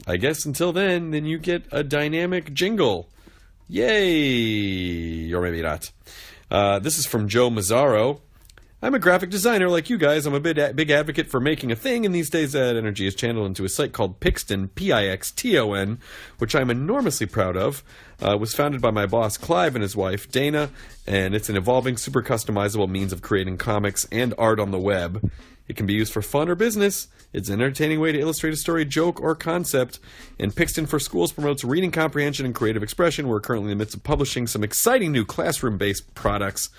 I guess until then you get a dynamic jingle. Yay! Or maybe not. This is from Joe Mazzaro. I'm a graphic designer like you guys. I'm a big advocate for making a thing, and these days that energy is channeled into a site called Pixton, Pixton, which I'm enormously proud of. It was founded by my boss Clive and his wife Dana, and it's an evolving, super customizable means of creating comics and art on the web. It can be used for fun or business. It's an entertaining way to illustrate a story, joke, or concept. And Pixton for Schools promotes reading comprehension and creative expression. We're currently in the midst of publishing some exciting new classroom-based products.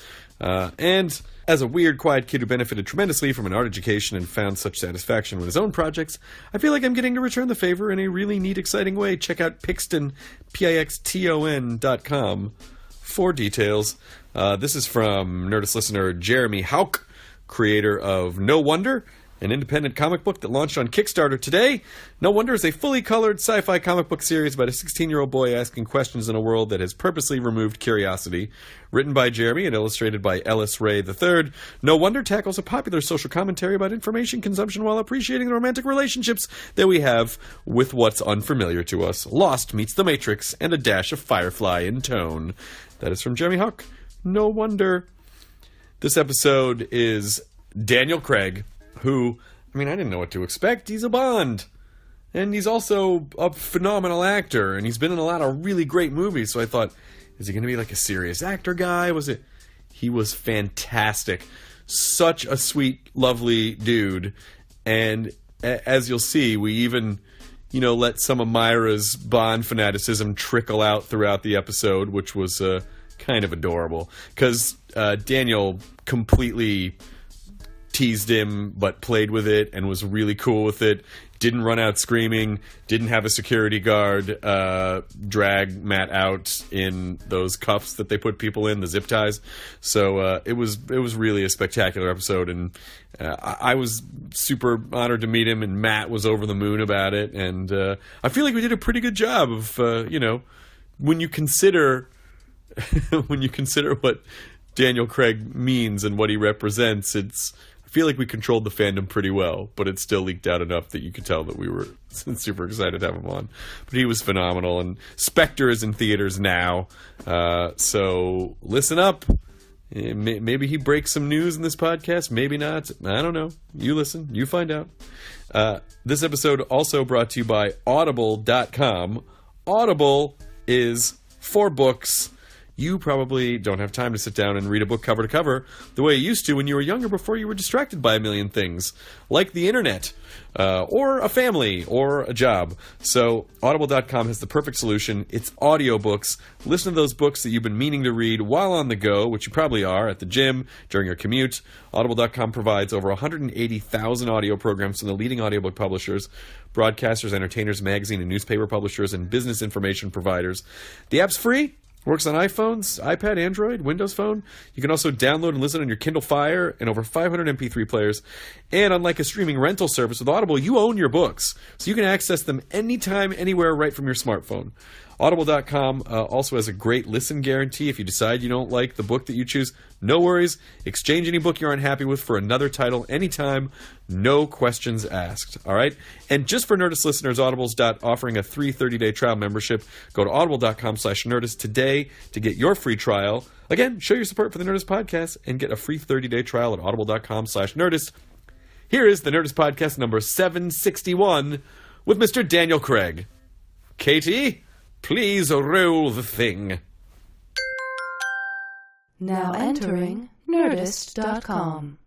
And as a weird, quiet kid who benefited tremendously from an art education and found such satisfaction with his own projects, I feel like I'm getting to return the favor in a really neat, exciting way. Check out Pixton, Pixton.com for details. This is from Nerdist listener Jeremy Hauk, creator of No Wonder, an independent comic book that launched on Kickstarter today. No Wonder is a fully colored sci-fi comic book series about a 16-year-old boy asking questions in a world that has purposely removed curiosity. Written by Jeremy and illustrated by Ellis Ray III, No Wonder tackles a popular social commentary about information consumption while appreciating the romantic relationships that we have with what's unfamiliar to us. Lost meets The Matrix and a dash of Firefly in tone. That is from Jeremy Huck. No Wonder. This episode is Daniel Craig, who, I didn't know what to expect. He's a Bond. And he's also a phenomenal actor, and he's been in a lot of really great movies, so I thought, is he going to be like a serious actor guy? He was fantastic. Such a sweet, lovely dude. And as you'll see, we even, let some of Myra's Bond fanaticism trickle out throughout the episode, which was kind of adorable. Because Daniel completely teased him, but played with it and was really cool with it. Didn't run out screaming. Didn't have a security guard drag Matt out in those cuffs that they put people in, the zip ties. So it was really a spectacular episode, and I was super honored to meet him, and Matt was over the moon about it. And I feel like we did a pretty good job of when you consider what Daniel Craig means and what he represents, I feel like we controlled the fandom pretty well, but it still leaked out enough that you could tell that we were super excited to have him on. But he was phenomenal, and Spectre is in theaters now, so listen up. Maybe he breaks some news in this podcast, maybe not. I don't know. You listen, you find out. This episode also brought to you by Audible.com. Audible is for books. You probably don't have time to sit down and read a book cover to cover the way you used to when you were younger, before you were distracted by a million things, like the internet, or a family, or a job. So Audible.com has the perfect solution. It's audiobooks. Listen to those books that you've been meaning to read while on the go, which you probably are, at the gym, during your commute. Audible.com provides over 180,000 audio programs from the leading audiobook publishers, broadcasters, entertainers, magazine and newspaper publishers, and business information providers. The app's free. Works on iPhones, iPad, Android, Windows Phone. You can also download and listen on your Kindle Fire and over 500 MP3 players. And unlike a streaming rental service with Audible, you own your books, so you can access them anytime, anywhere, right from your smartphone. Audible.com also has a great listen guarantee. If you decide you don't like the book that you choose, no worries. Exchange any book you're unhappy with for another title anytime. No questions asked. All right? And just for Nerdist listeners, Audible's offering a free 30-day trial membership. Go to audible.com/Nerdist today to get your free trial. Again, show your support for the Nerdist podcast and get a free 30-day trial at audible.com/Nerdist. Here is the Nerdist podcast number 761 with Mr. Daniel Craig. Katie, please roll the thing. Now entering Nerdist.com.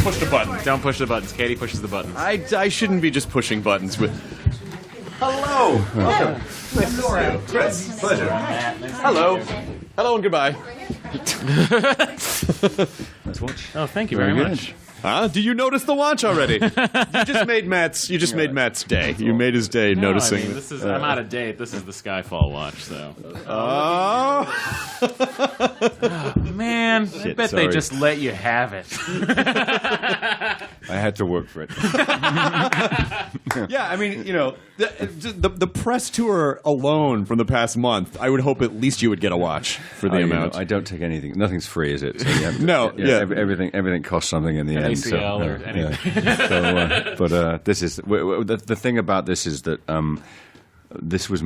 Push the button. Don't push the buttons. Katie pushes the buttons. I shouldn't be just pushing buttons with... Hello! Welcome. Nice to see you. Chris, pleasure. Hello. Hello and goodbye. Let's watch. Oh, thank you very much. Huh? Do you notice the watch already? You just made Matt's day. You made his day noticing. I mean, this is I'm out of date. This is the Skyfall watch, so. Oh. Man, I bet sorry. they just let you have it. I had to work for it. Yeah, I mean, the press tour alone from the past month, I would hope at least you would get a watch for the amount. I don't take anything. Nothing's free, is it? So you have to, No, yeah. Everything costs something in the end. ACL or anything. But this is the thing about this is that this was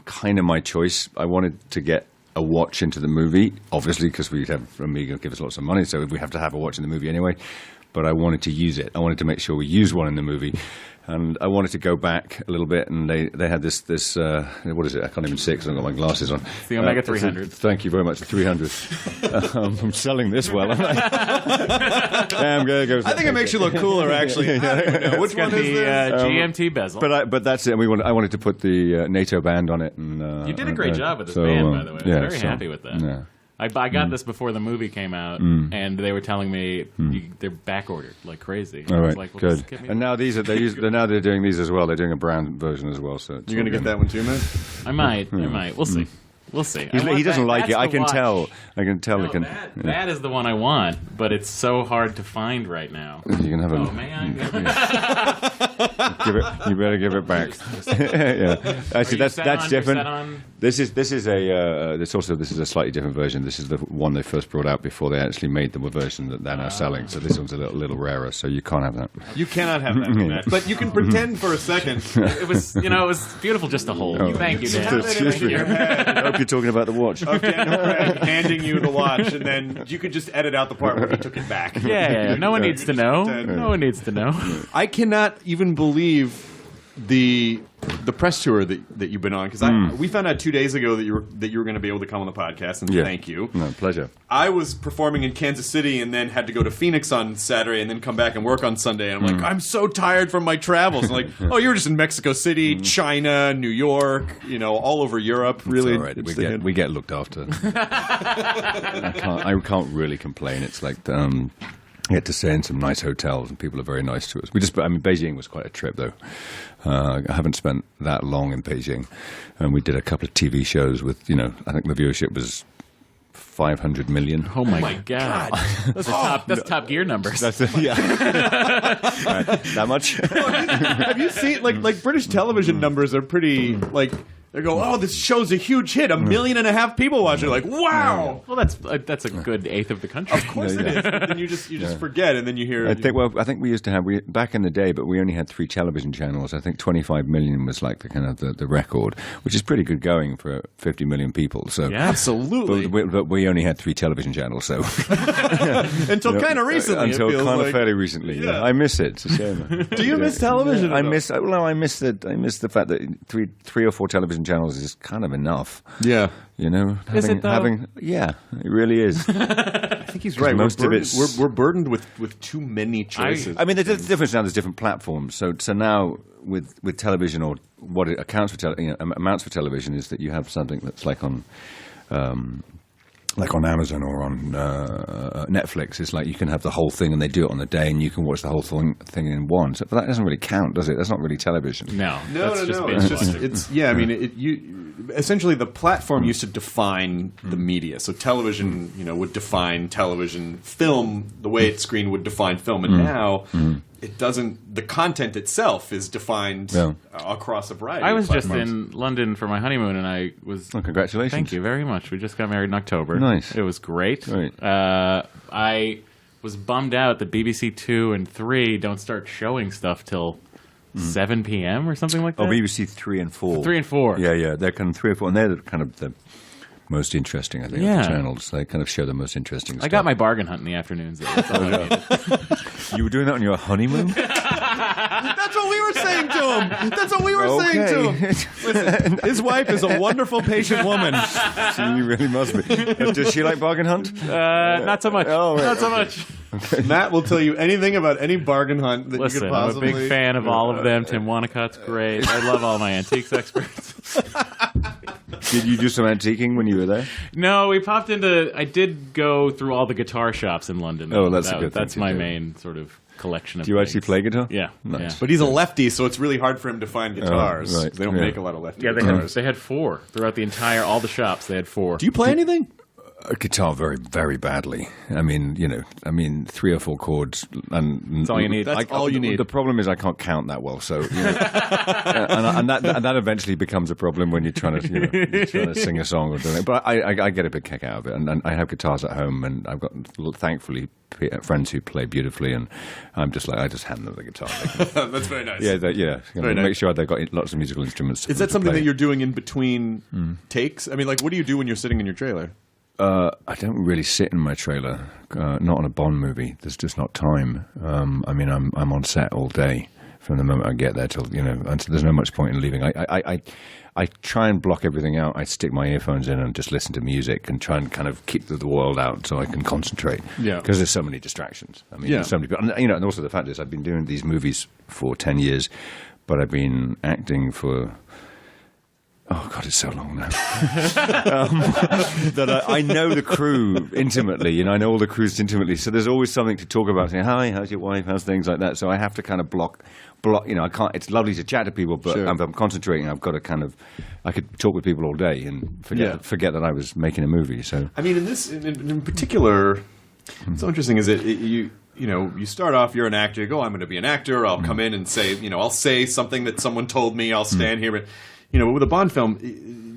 kind of my choice. I wanted to get a watch into the movie, obviously, because we'd have Amiga give us lots of money, so we have to have a watch in the movie anyway. But I wanted to use it. I wanted to make sure we used one in the movie. And I wanted to go back a little bit, and they had this what is it? I can't even see it because I've got my glasses on. It's the Omega 300. Thank you very much, the 300. I'm selling this well, aren't I? Damn, I think it makes you look cooler, actually. I don't even know. Which one is the this? GMT bezel. But that's it. I wanted to put the NATO band on it. And You did a great job with this band, by the way. I'm very happy with that. Yeah. I got this before the movie came out, and they were telling me they're back ordered like crazy. All I right, was like, well, good. just give me And now they're doing these as well. They're doing a brown version as well. So You're going to get that one too, man? I might. We'll see. We'll see. He doesn't like it. That's I the can watch. tell. I can tell. No, that is the one I want, but it's so hard to find right now. You can have a. Oh man! You better give it back. Yeah. Actually, that's different. This is a slightly different version. This is the one they first brought out before they actually made the version that they're now selling. So this one's a little rarer. So you can't have that. You cannot have that, Matt. But you can pretend for a second. It was beautiful just to hold. Thank you, Dan. Excuse me. I hope you're talking about the watch. Of Daniel Craig handing you the watch, and then you could just edit out the part where he took it back. Yeah. No one needs to know. No one needs to know. I cannot even believe the press tour that you've been on, because we found out 2 days ago that you were going to be able to come on the podcast, and thank you. No, pleasure. I was performing in Kansas City and then had to go to Phoenix on Saturday and then come back and work on Sunday. And I'm like, I'm so tired from my travels. I'm like, oh, you were just in Mexico City, China, New York, all over Europe. Really, it's all right. We get looked after. I can't really complain. It's like I get to stay in some nice hotels, and people are very nice to us. Beijing was quite a trip, though. I haven't spent that long in Beijing, and we did a couple of TV shows with, I think the viewership was 500 million. Oh my God. That's Top Gear numbers. That's that much. Have you seen like British television numbers are pretty like. They go, oh, this show's a huge hit. 1.5 million people watch it. Like, wow. Well, that's a good eighth of the country. Of course it is. But then you just forget, and then you hear. I think we used to have back in the day, but we only had 3 television channels. I think 25 million was like the record, which is pretty good going for 50 million people. So yeah, absolutely. But we only had 3 television channels, so until kind of recently. Until kind of fairly recently. Yeah. I miss it. It's a shame. Do you miss television? I miss the fact that 3 or 4 television channels is kind of enough. Yeah. Is it though? Yeah, it really is. I think he's right. We're burdened with too many choices. The difference now, there's different platforms. So now with television, or what it accounts for, amounts for television, is that you have something that's like on Amazon or on Netflix. It's like you can have the whole thing, and they do it on the day, and you can watch the whole thing in one. So, but that doesn't really count, does it? That's not really television. No. Essentially the platform used to define the media. So television, would define television. Film, the way it's screened, would define film, and now it doesn't. The content itself is defined across a variety. I was just in London for my honeymoon, and I was. Oh, congratulations! Thank you very much. We just got married in October. Nice. It was great. Right. I was bummed out that BBC 2 and 3 don't start showing stuff till 7 p.m. or something like that. Oh, BBC 3 and 4. 3 and 4. Yeah. They're kind of 3 or 4, and they're kind of the most interesting, I think, of the channels. They kind of show the most interesting stuff. I got my bargain hunt in the afternoons. That's all I needed. You were doing that on your honeymoon? That's what we were saying to him. That's what we were saying to him. Listen, his wife is a wonderful, patient woman. She really must be. Does she like bargain hunt? Not so much. Oh, right. Not so much. Okay. Matt will tell you anything about any bargain hunt that you could possibly... I'm a big fan of all of them. Tim Wanicott's great. I love all my antiques experts. Did you do some antiquing when you were there? No, we popped into. I did go through all the guitar shops in London. Oh, that's a good thing That's to my do. main sort of collection of Do you actually things. play guitar? Yeah. Nice. Yeah. But he's a lefty, so it's really hard for him to find guitars. right. They don't Yeah. make a lot of lefty Yeah, guitars. they had 4 throughout all the shops. They had 4. Do you play anything? Guitar very, very badly. I mean, 3 or 4 chords, and That's all you need. That's all you need. The problem is I can't count that well, so and that eventually becomes a problem when you're trying to sing a song or something. But I get a big kick out of it, and I have guitars at home, and I've got thankfully friends who play beautifully, and I'm just like I just hand them the guitar. That's very nice. Make nice. sure they've got lots of musical instruments. Is that to something play. that you're doing in between takes? I mean, like, what do you do when you're sitting in your trailer? I don't really sit in my trailer. Not on a Bond movie. There's just not time. I mean, I'm on set all day from the moment I get there till and so there's no much point in leaving. I try and block everything out. I stick my earphones in and just listen to music and try and kind of keep the world out so I can concentrate. Yeah. Because there's so many distractions. I mean, there's so many people. And also the fact is I've been doing these movies for 10 years, but I've been acting for... Oh, God, it's so long now. That I know the crew intimately, I know all the crews intimately. So there's always something to talk about, saying, hi, how's your wife, how's things like that. So I have to kind of block, I can't, it's lovely to chat to people, but Sure. if I'm concentrating, I've got to kind of, I could talk with people all day and forget that I was making a movie. So I mean, in particular, what's so interesting is you start off, you're an actor, you go, I'm going to be an actor, I'll come in and say, I'll say something that someone told me, I'll stand here, but with a Bond film,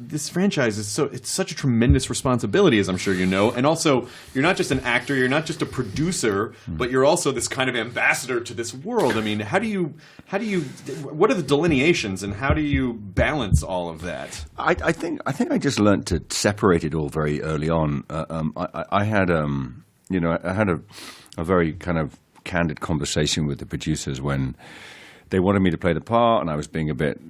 this franchise it's such a tremendous responsibility, as I'm sure you know, and also you're not just an actor, you're not just a producer, but you're also this kind of ambassador to this world. I mean, what are the delineations, and how do you balance all of that? I think I just learned to separate it all very early on. I had a very kind of candid conversation with the producers when they wanted me to play the part, and I was being a bit,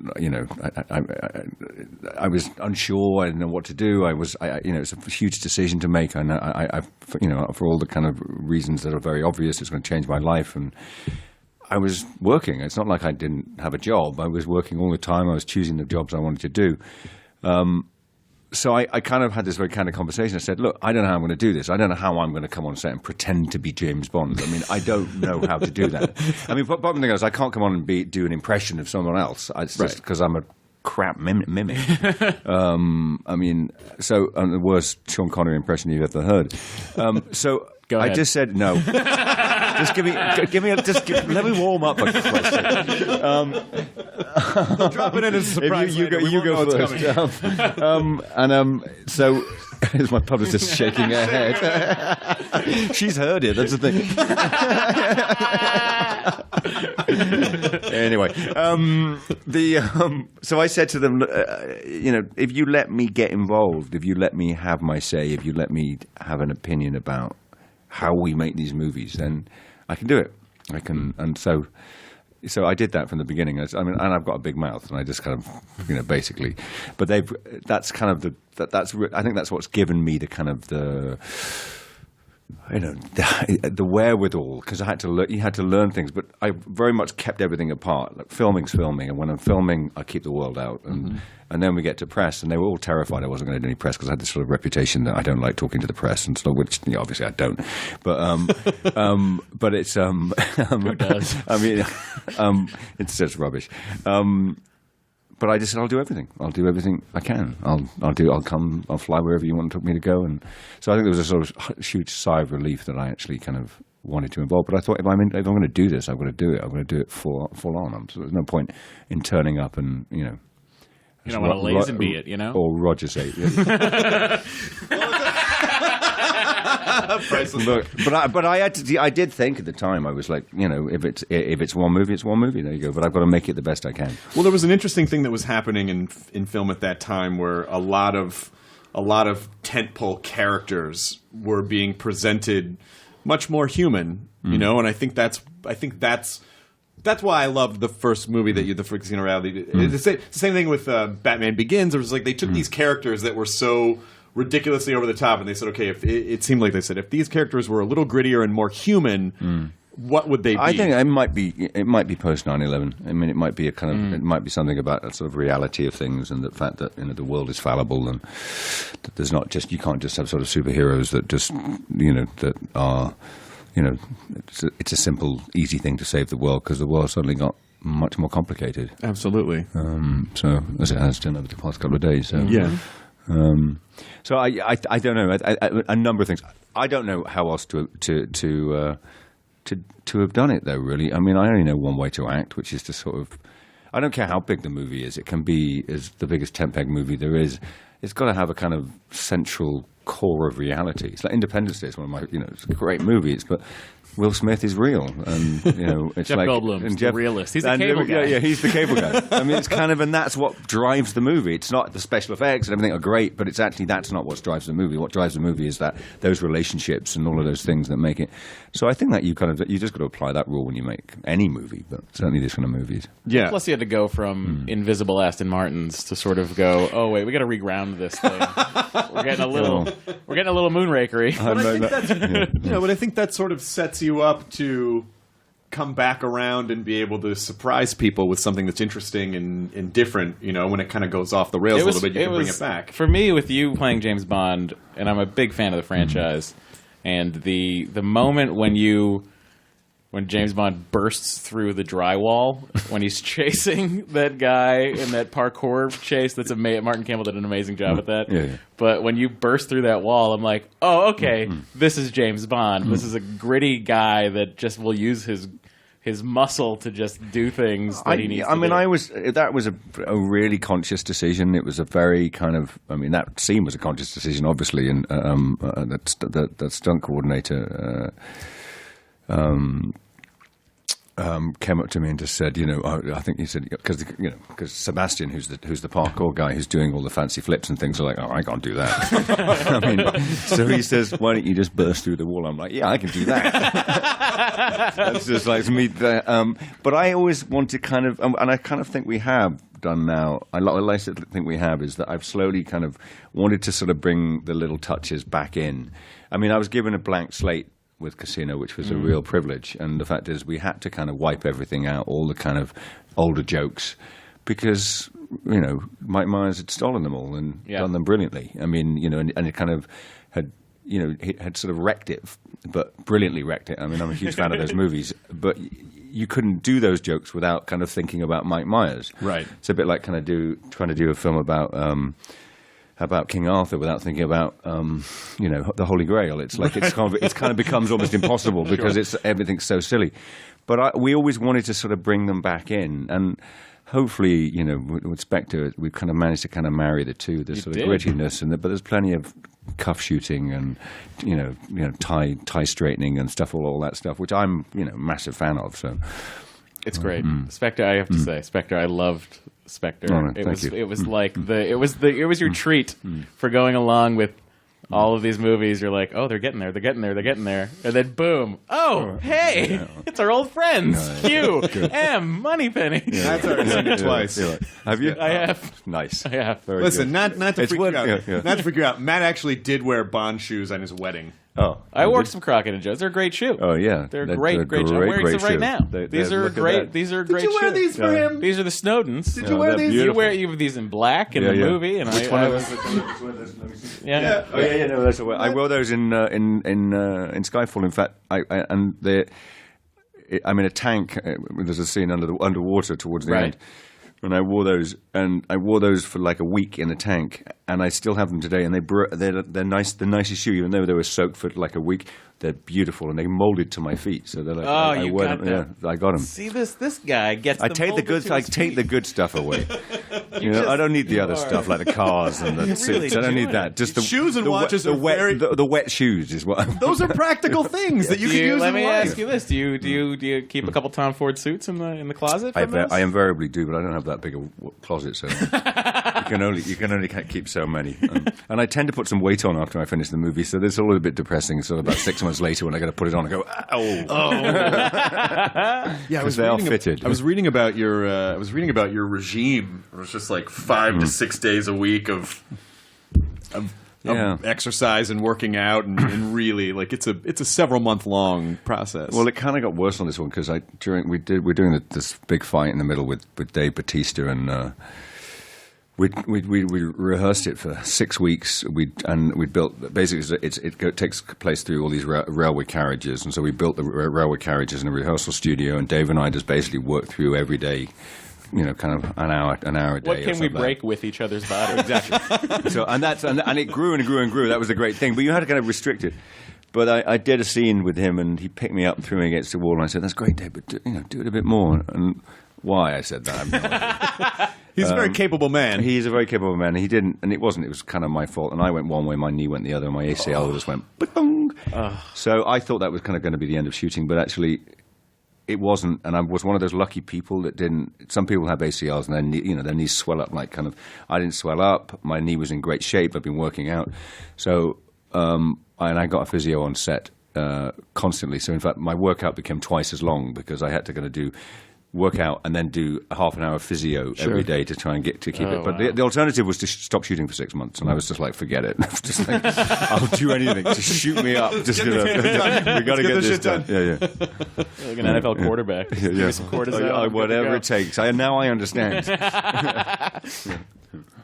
I was unsure. I didn't know what to do. It's a huge decision to make. I for all the kind of reasons that are very obvious, it's going to change my life. And I was working. It's not like I didn't have a job. I was working all the time. I was choosing the jobs I wanted to do. So I kind of had this very kind of conversation. I said, look, I don't know how I'm going to do this. I don't know how I'm going to come on set and pretend to be James Bond. I mean, I don't know how to do that. I mean, bottom thing is, I can't come on and do an impression of someone else. It's just because I'm a crap mimic. I mean, the worst Sean Connery impression you've ever heard. So Go ahead. I just said no. Just let me warm up. For Christ's sake. Drop it in as a surprise. You go first. So is my publicist shaking her head? She's heard it. That's the thing. Anyway, so I said to them, if you let me get involved, if you let me have my say, if you let me have an opinion about how we make these movies, then I can do it. I can, and so I did that from the beginning. And I've got a big mouth, and I just kind of, basically. But that's kind of I think that's what's given me the kind of the wherewithal, because you had to learn things, but I very much kept everything apart. Like, filming's filming, and when I'm filming, I keep the world out, and then we get to press, and they were all terrified I wasn't going to do any press because I had this sort of reputation that I don't like talking to the press, and so, which obviously I don't, but but it's Who does? I mean, it's just rubbish. But I just said, I'll do everything. I'll do everything I can. I'll fly wherever you want me to go. And so I think there was a sort of huge sigh of relief that I actually kind of wanted to involve. But I thought, if I'm going to do this, I'm going to do it. I'm going to do it full on. So there's no point in turning up and, You don't want to lazenby it, Or Roger say. Look, but I did think at the time, I was like, if it's one movie, it's one movie. There you go. But I've got to make it the best I can. Well, there was an interesting thing that was happening in film at that time, where a lot of tentpole characters were being presented much more human, and I think that's why I loved the first movie that the Physicality. It's the same thing with Batman Begins. It was like they took these characters that were so ridiculously over the top, and they said, okay, if these characters were a little grittier and more human, what would they be? I think it might be post 9/11. I mean, it might be a kind of it might be something about a sort of reality of things and the fact that the world is fallible and that there's not just you can't just have sort of superheroes that just that are it's a simple easy thing to save the world because the world suddenly got much more complicated. Absolutely. So as it has done over the past couple of days. So. Yeah. So I don't know a number of things. I don't know how else to have done it though. Really, I mean, I only know one way to act, which is to sort of. I don't care how big the movie is. It can be as the biggest tent peg movie there is. It's got to have a kind of central core of reality. It's like Independence Day is one of my it's a great movie. But Will Smith is real, and it's Jeff like Goldblum's the realist. He's the and, cable guy. Yeah, he's the cable guy. I mean, it's kind of, and that's what drives the movie. It's not the special effects and everything are great, but it's actually that's not what drives the movie. What drives the movie is that those relationships and all of those things that make it. So I think that you just got to apply that rule when you make any movie, but certainly this kind of movies. Yeah. Plus, you had to go from invisible Aston Martins to sort of go, oh wait, we got to reground this thing. We're getting a little moonrakery. But I think that's, but I think that sort of sets you up to come back around and be able to surprise people with something that's interesting and different. When it kind of goes off the rails a little bit, you can bring it back. For me, with you playing James Bond, and I'm a big fan of the franchise, and the moment when James Bond bursts through the drywall when he's chasing that guy in that parkour chase. That's amazing. Martin Campbell did an amazing job at that. Yeah. But when you burst through that wall, I'm like, oh, okay, this is James Bond. This is a gritty guy that just will use his muscle to just do things that he needs to do. That was a really conscious decision. It was a very kind of, that scene was a conscious decision, obviously, and that stunt coordinator came up to me and just said, I think he said because Sebastian, who's the parkour guy who's doing all the fancy flips and things, are like, oh, I can't do that. So he says, why don't you just burst through the wall? I'm like, yeah, I can do that. That's just like me. But I always want to kind of, and I kind of think we have done now. I like to think we have is that I've slowly kind of wanted to sort of bring the little touches back in. I mean, I was given a blank slate with Casino, which was a real privilege. And the fact is we had to kind of wipe everything out, all the kind of older jokes, because, Mike Myers had stolen them all and done them brilliantly. I mean, and it kind of had, he had sort of wrecked it, but brilliantly wrecked it. I mean, I'm a huge fan of those movies, but you couldn't do those jokes without kind of thinking about Mike Myers. Right. It's a bit like trying to do a film about King Arthur without thinking about the Holy Grail. It's like it's kind of becomes almost impossible because everything's so silly. But we always wanted to sort of bring them back in, and hopefully, with Spectre, we've kind of managed to kind of marry the two. There's sort of grittiness, but there's plenty of cuff shooting and tie straightening and stuff, all that stuff, which I'm a massive fan of. So it's great. Spectre, I have to say, Spectre, I loved Spectre. Oh, It was like it was your treat for going along with all of these movies. You're like, oh, they're getting there, and then boom, oh, hey, it's our old friends, Q, M, Moneypenny. That's already seen it twice. Have you? I have. Nice. I have. Very Listen, good. not to It's freak what- you out. yeah. Not to freak you out. Matt actually did wear Bond shoes on his wedding. Oh, I wore some Crockett and Joe's. They're a great shoe. Oh yeah, They're great shoes. I'm wearing some right now. These are great. These are great Did you wear shoes. these for him? These are the Snowdens. Did you wear these? You have these in black in the movie, and Which I one was. Yeah. Oh yeah, no, that's all right. I wore those in Skyfall. In fact, I'm in a tank. There's a scene underwater towards the end. And I wore those for like a week in a tank, and I still have them today. And they're nice, the nicest shoe, even though they were soaked for like a week. They're beautiful, and they molded to my feet. So they're like, I wear got them. them. Yeah, I got them. See this guy gets. I take the good stuff away. just- I don't need the you other are. stuff like the cars and the You suits. really I don't do. need that. Just the Shoes and the watches the are very- the wet shoes is what. Those are practical things that you can use Let in me life. ask you this: Do you keep a couple Tom Ford suits in the closet? From this? I invariably do, but I don't have that big a closet, so you can only keep so many. And I tend to put some weight on after I finish the movie, so it's all a bit depressing. So about 6 months later, when I got to put it on, I go, oh. Yeah, Because they are fitted. I was reading about your regime. It was just like 5 to 6 days a week of exercise and working out and really like it's a several month long process. Well, it kind of got worse on this one because we're doing this big fight in the middle with Dave Bautista, and we rehearsed it for 6 weeks. We built basically it takes place through all these railway carriages, and so we built the railway carriages in a rehearsal studio, and Dave and I just basically worked through every day. Kind of an hour a day. What can we break with each other's body? Exactly. So and it grew and grew and grew. That was the great thing. But you had to kind of restrict it. But I did a scene with him, and he picked me up and threw me against the wall, and I said, "That's great, Dave, but do it a bit more." And why I said that, I have no idea. He's a very capable man. He is a very capable man. He didn't, and it wasn't. It was kind of my fault. And I went one way, my knee went the other, and my ACL just went. Ba-dong. So I thought that was kind of going to be the end of shooting, but actually. It wasn't, and I was one of those lucky people that didn't. Some people have ACLs, and their knees swell up like kind of. I didn't swell up. My knee was in great shape. I've been working out, so and I got a physio on set constantly. So in fact, my workout became twice as long because I had to kind of do workout and then do a half an hour of physio every day to try and keep it. But the alternative was to stop shooting for 6 months, and I was just like, forget it. I was just like, I'll do anything. Just shoot me up. Just we got to get this done. Yeah. Like an NFL quarterback. Give me some cortisone. Whatever it takes. Now I understand.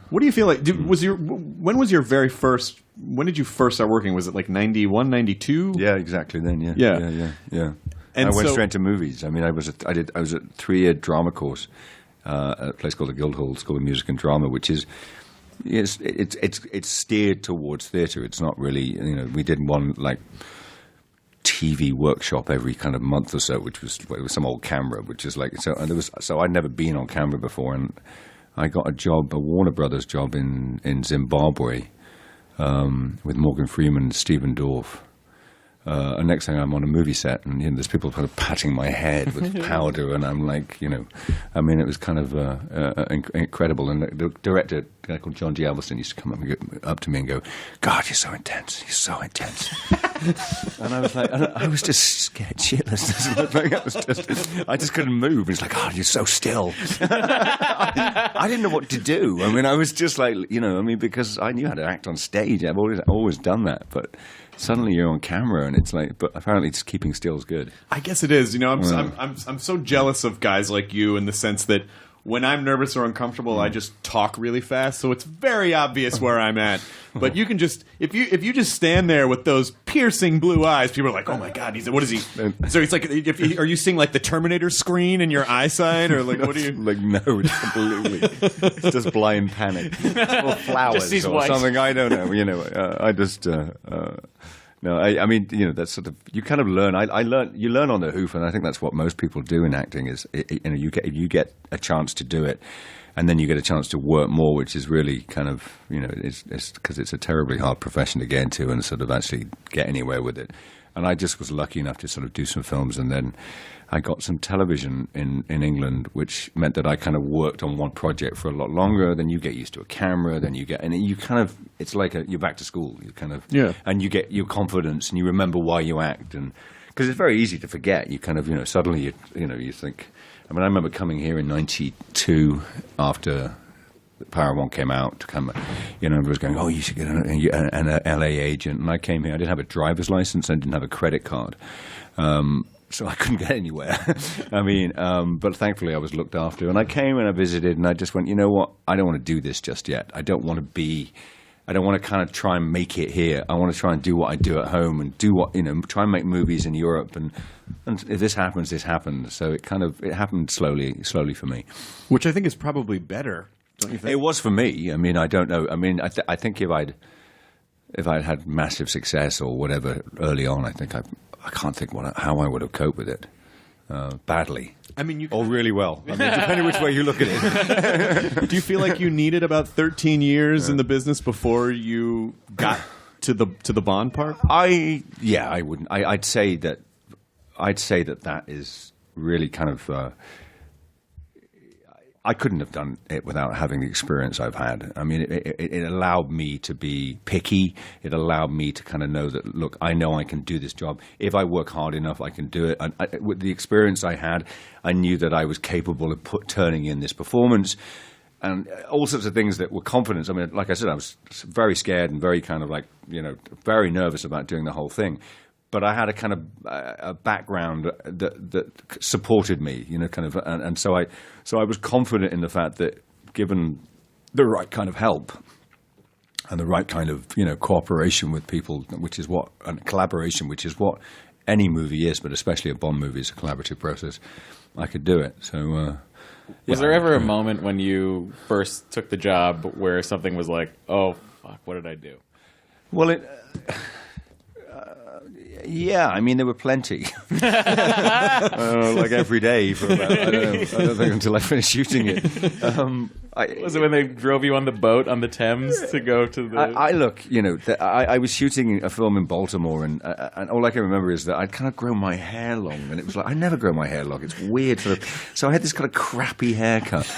What do you feel like? When was your very first? When did you first start working? Was it like 91, 92? Yeah, exactly. Then, yeah. And I went straight into movies. I mean, I was at 3-year drama course at a place called the Guildhall School of Music and Drama, which is it's steered towards theatre. It's not really we did one like TV workshop every kind of month or so, which was some old camera, which is like so. And I'd never been on camera before, and I got a Warner Brothers job in Zimbabwe with Morgan Freeman and Stephen Dorff. And next thing I'm on a movie set, and there's people kind of patting my head with powder, and I'm like, I mean, it was kind of incredible. And the director, a guy called John G. Elverson, used to come up to me and go, "God, you're so intense. You're so intense." And I was like, I was just scared shitless. I just couldn't move. It's like, "God, you're so still." I didn't know what to do. I mean, I was just like, because I knew how to act on stage. I've always done that, but. Suddenly you're on camera, and it's like, but apparently just keeping still is good. I guess it is. I'm so jealous of guys like you in the sense that when I'm nervous or uncomfortable, I just talk really fast, so it's very obvious where I'm at. But you can just if you just stand there with those piercing blue eyes, people are like, "Oh my God, what is he?" So it's like, are you seeing like the Terminator screen in your eyesight, or like what are you? Like no, it's completely, it's just blind panic or flowers or white. something. I don't know. I just. No, I mean, that's sort of you kind of learn. You learn on the hoof, and I think that's what most people do in acting. Is you get a chance to do it, and then you get a chance to work more, which is really kind of it's because it's a terribly hard profession to get into and sort of actually get anywhere with it. And I just was lucky enough to sort of do some films, and then I got some television in England, which meant that I kind of worked on one project for a lot longer. Then you get used to a camera, then you kind of, it's like you're back to school. You kind of, and you get your confidence, and you remember why you act, and because it's very easy to forget. You kind of, suddenly you think. I mean, I remember coming here in '92 after Power One came out. Everyone was going, "Oh, you should get an LA agent." And I came here. I didn't have a driver's license. I didn't have a credit card. So I couldn't get anywhere. I mean, but thankfully I was looked after. And I came and I visited, and I just went, you know what? I don't want to do this just yet. I don't want to kind of try and make it here. I want to try and do what I do at home and try and make movies in Europe. And if this happens, this happens. So it happened slowly for me. Which I think is probably better, don't you think? It was for me. I mean, I don't know. I mean, I think if I'd had massive success or whatever early on, I think I can't think how I would have coped with it. Badly. I mean, or really well. I mean, depending which way you look at it. Do you feel like you needed about 13 years in the business before you got to the Bond part? I wouldn't. I'd say that that is really kind of. I couldn't have done it without having the experience I've had. I mean, it allowed me to be picky. It allowed me to kind of know that, look, I know I can do this job. If I work hard enough, I can do it. With the experience I had, I knew that I was capable of turning in this performance. and all sorts of things that were confidence. I mean, like I said, I was very scared and very kind of like, very nervous about doing the whole thing. But I had a kind of a background that supported me, and so I was confident in the fact that given the right kind of help and the right kind of cooperation with people, and collaboration, which is what any movie is, but especially a Bond movie is a collaborative process, I could do it. So was there ever a moment when you first took the job where something was like, oh fuck, what did I do? Well, yeah, I mean, there were plenty. Like every day for about, I don't think until I finished shooting it. Was it when they drove you on the boat on the Thames to go to the... I was shooting a film in Baltimore, and all I can remember is that I'd kind of grown my hair long, and it was like, I never grow my hair long. It's weird. So I had this kind of crappy haircut.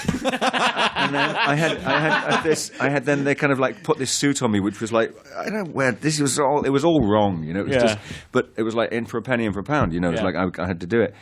And then then they kind of like put this suit on me, which was like, I don't wear, it was all wrong, It was just, but it was like in for a penny and for a pound, It was like I had to do it.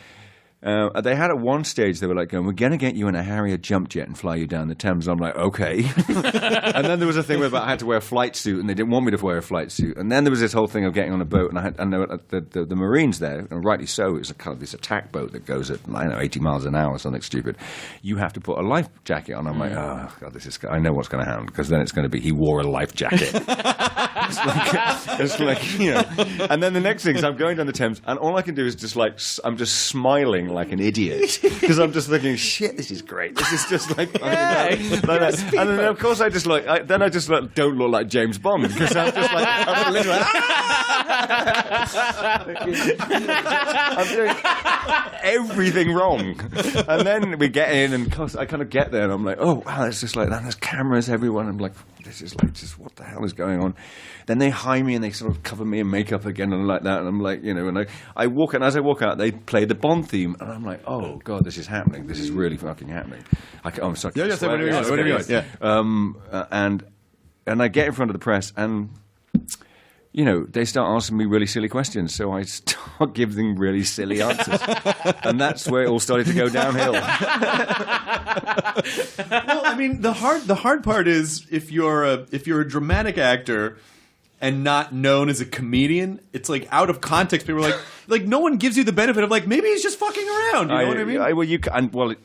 They had at one stage, they were like, we're going to get you in a Harrier jump jet and fly you down the Thames. I'm like, okay. And then there was a thing where I had to wear a flight suit, and they didn't want me to wear a flight suit. And then there was this whole thing of getting on a boat, and the Marines there, and rightly so, it's a kind of this attack boat that goes at, 80 miles an hour or something stupid. You have to put a life jacket on. I'm like, oh, God, I know what's going to happen, because then it's going to be, he wore a life jacket. it's like, And then the next thing is I'm going down the Thames, and all I can do is just like, I'm just smiling like an idiot, because I'm just thinking, shit, this is great. This is just like, and then of course I just don't look like James Bond, because I'm just like, I'm literally I'm doing everything wrong. And then we get in, and I kind of get there, and I'm like, oh wow, it's just like that. There's cameras everywhere. I'm like, this is like, just what the hell is going on? Then they hide me and they sort of cover me in makeup again and like that. And I'm like, and I walk, and as I walk out, they play the Bond theme, and I'm like, oh God, this is happening. This is really fucking happening. I'm sorry. Whatever you want. Yeah. And I get in front of the press, and they start asking me really silly questions, so I start giving really silly answers, and that's where it all started to go downhill. Well, I mean, the hard part is if you're a dramatic actor and not known as a comedian, it's like out of context. People are like no one gives you the benefit of like, maybe he's just fucking around. You know what I mean?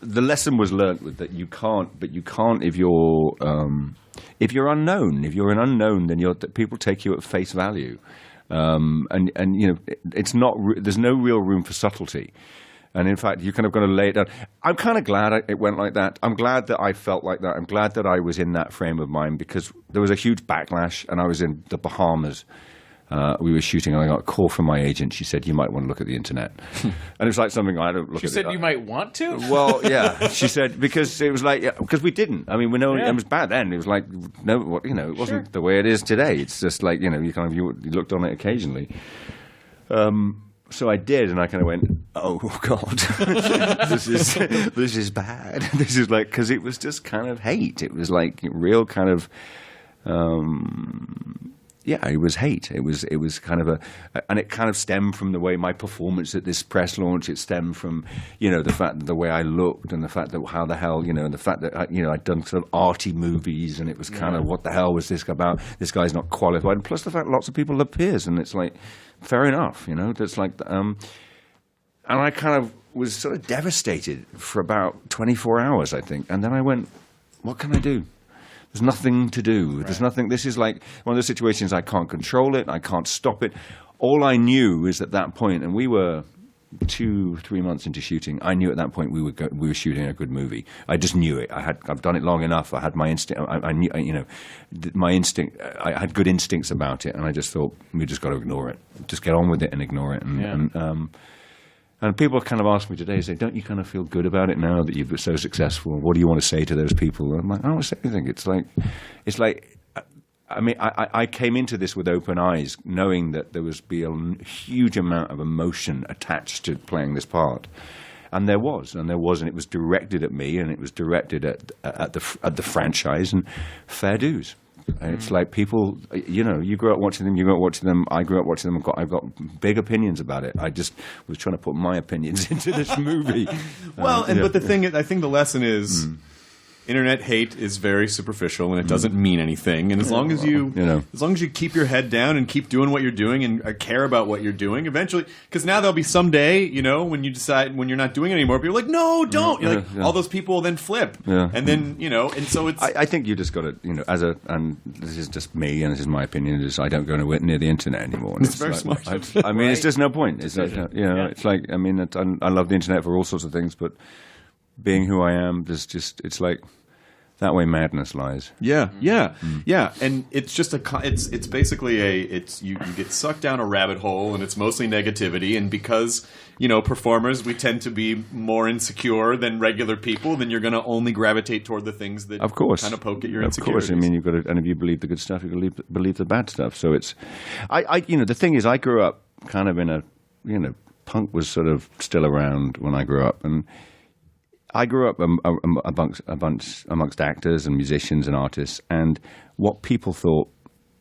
The lesson was learnt with that you can't if you're unknown. If you're an unknown, then people take you at face value, and it's not. There's no real room for subtlety. And in fact, you're kind of going to lay it down. I'm kind of glad it went like that. I'm glad that I felt like that. I'm glad that I was in that frame of mind, because there was a huge backlash, and I was in the Bahamas. We were shooting, and I got a call from my agent. She said, you might want to look at the internet. And it was like something I don't look at. She said you might want to? Well, yeah. She said, because it was like, because we didn't. I mean, it was bad then. It was like, no, it wasn't the way it is today. It's just like, you looked on it occasionally. So I did, and I kind of went, oh God, this is bad. This is like, because it was just kind of hate. It was like real kind of, it was hate. It was kind of and it kind of stemmed from the way my performance at this press launch. It stemmed from, the fact that the way I looked, and the fact that how the hell, the fact that I'd done sort of arty movies, and it was kind of, what the hell was this about? This guy's not qualified. And plus the fact lots of people have peers, and it's like, fair enough, that's like, and I kind of was sort of devastated for about 24 hours, I think. And then I went, what can I do? There's nothing to do. Right. There's nothing. This is like one of those situations I can't control it. I can't stop it. All I knew is at that point, and we were 2-3 months into shooting, I knew at that point we were shooting a good movie. I just knew it. I've done it long enough. I had my instinct. I knew, my instinct. I had good instincts about it, and I just thought we just got to ignore it. Just get on with it and ignore it. And people kind of ask me today, say, don't you kind of feel good about it now that you've been so successful? What do you want to say to those people? And I'm like, I don't want to say anything. It's like, I mean, I came into this with open eyes, knowing that there was be a huge amount of emotion attached to playing this part. And there was, and it was directed at me, and it was directed at the franchise, and fair dues. And it's like people, you grew up watching them, I grew up watching them, I've got big opinions about it. I just was trying to put my opinions into this movie. Well, but the thing is, I think the lesson is, internet hate is very superficial and it doesn't mean anything. And as long as you keep your head down and keep doing what you're doing and care about what you're doing, eventually, because now there'll be someday, when you decide when you're not doing it anymore, people are like, no, don't. You're like, all those people will then flip, and then and so it's. I think you just got to and this is just me and this is my opinion. Is I don't go anywhere near the internet anymore. And it's very smart. I mean, it's just no point. It's like, it's like I mean, I love the internet for all sorts of things, but being who I am, it's like that way madness lies. Yeah, and it's just it's basically you get sucked down a rabbit hole, and it's mostly negativity. And because performers, we tend to be more insecure than regular people, then you're going to only gravitate toward the things that of course kind of poke at your Of insecurities. course, I mean you've got to, and if you believe the good stuff, you've got to believe the bad stuff. So it's, the thing is, I grew up kind of in a punk was sort of still around when I grew up, and I grew up amongst actors and musicians and artists, and what people thought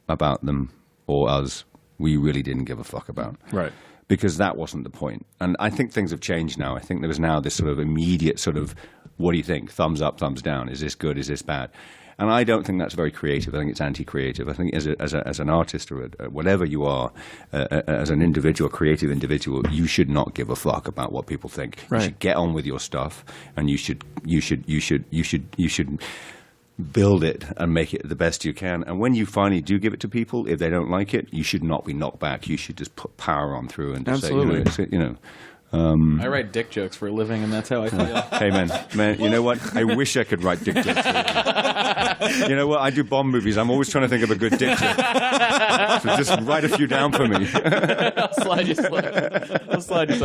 about them or us, we really didn't give a fuck about. Right. Because that wasn't the point. And I think things have changed now. I think there is now this sort of immediate sort of, what do you think? Thumbs up, thumbs down. Is this good? Is this bad? And I don't think that's very creative. I think it's anti-creative. I think as an artist or whatever you are, as an individual, creative individual, you should not give a fuck about what people think. Right. You should get on with your stuff, and you should build it and make it the best you can. And when you finally do give it to people, if they don't like it, you should not be knocked back. You should just power on through and just Absolutely. I write dick jokes for a living, and that's how I feel. Hey, man, you know what? I wish I could write dick jokes. You know what? I do Bond movies. I'm always trying to think of a good dick joke. So just write a few down for me. I'll slide you some.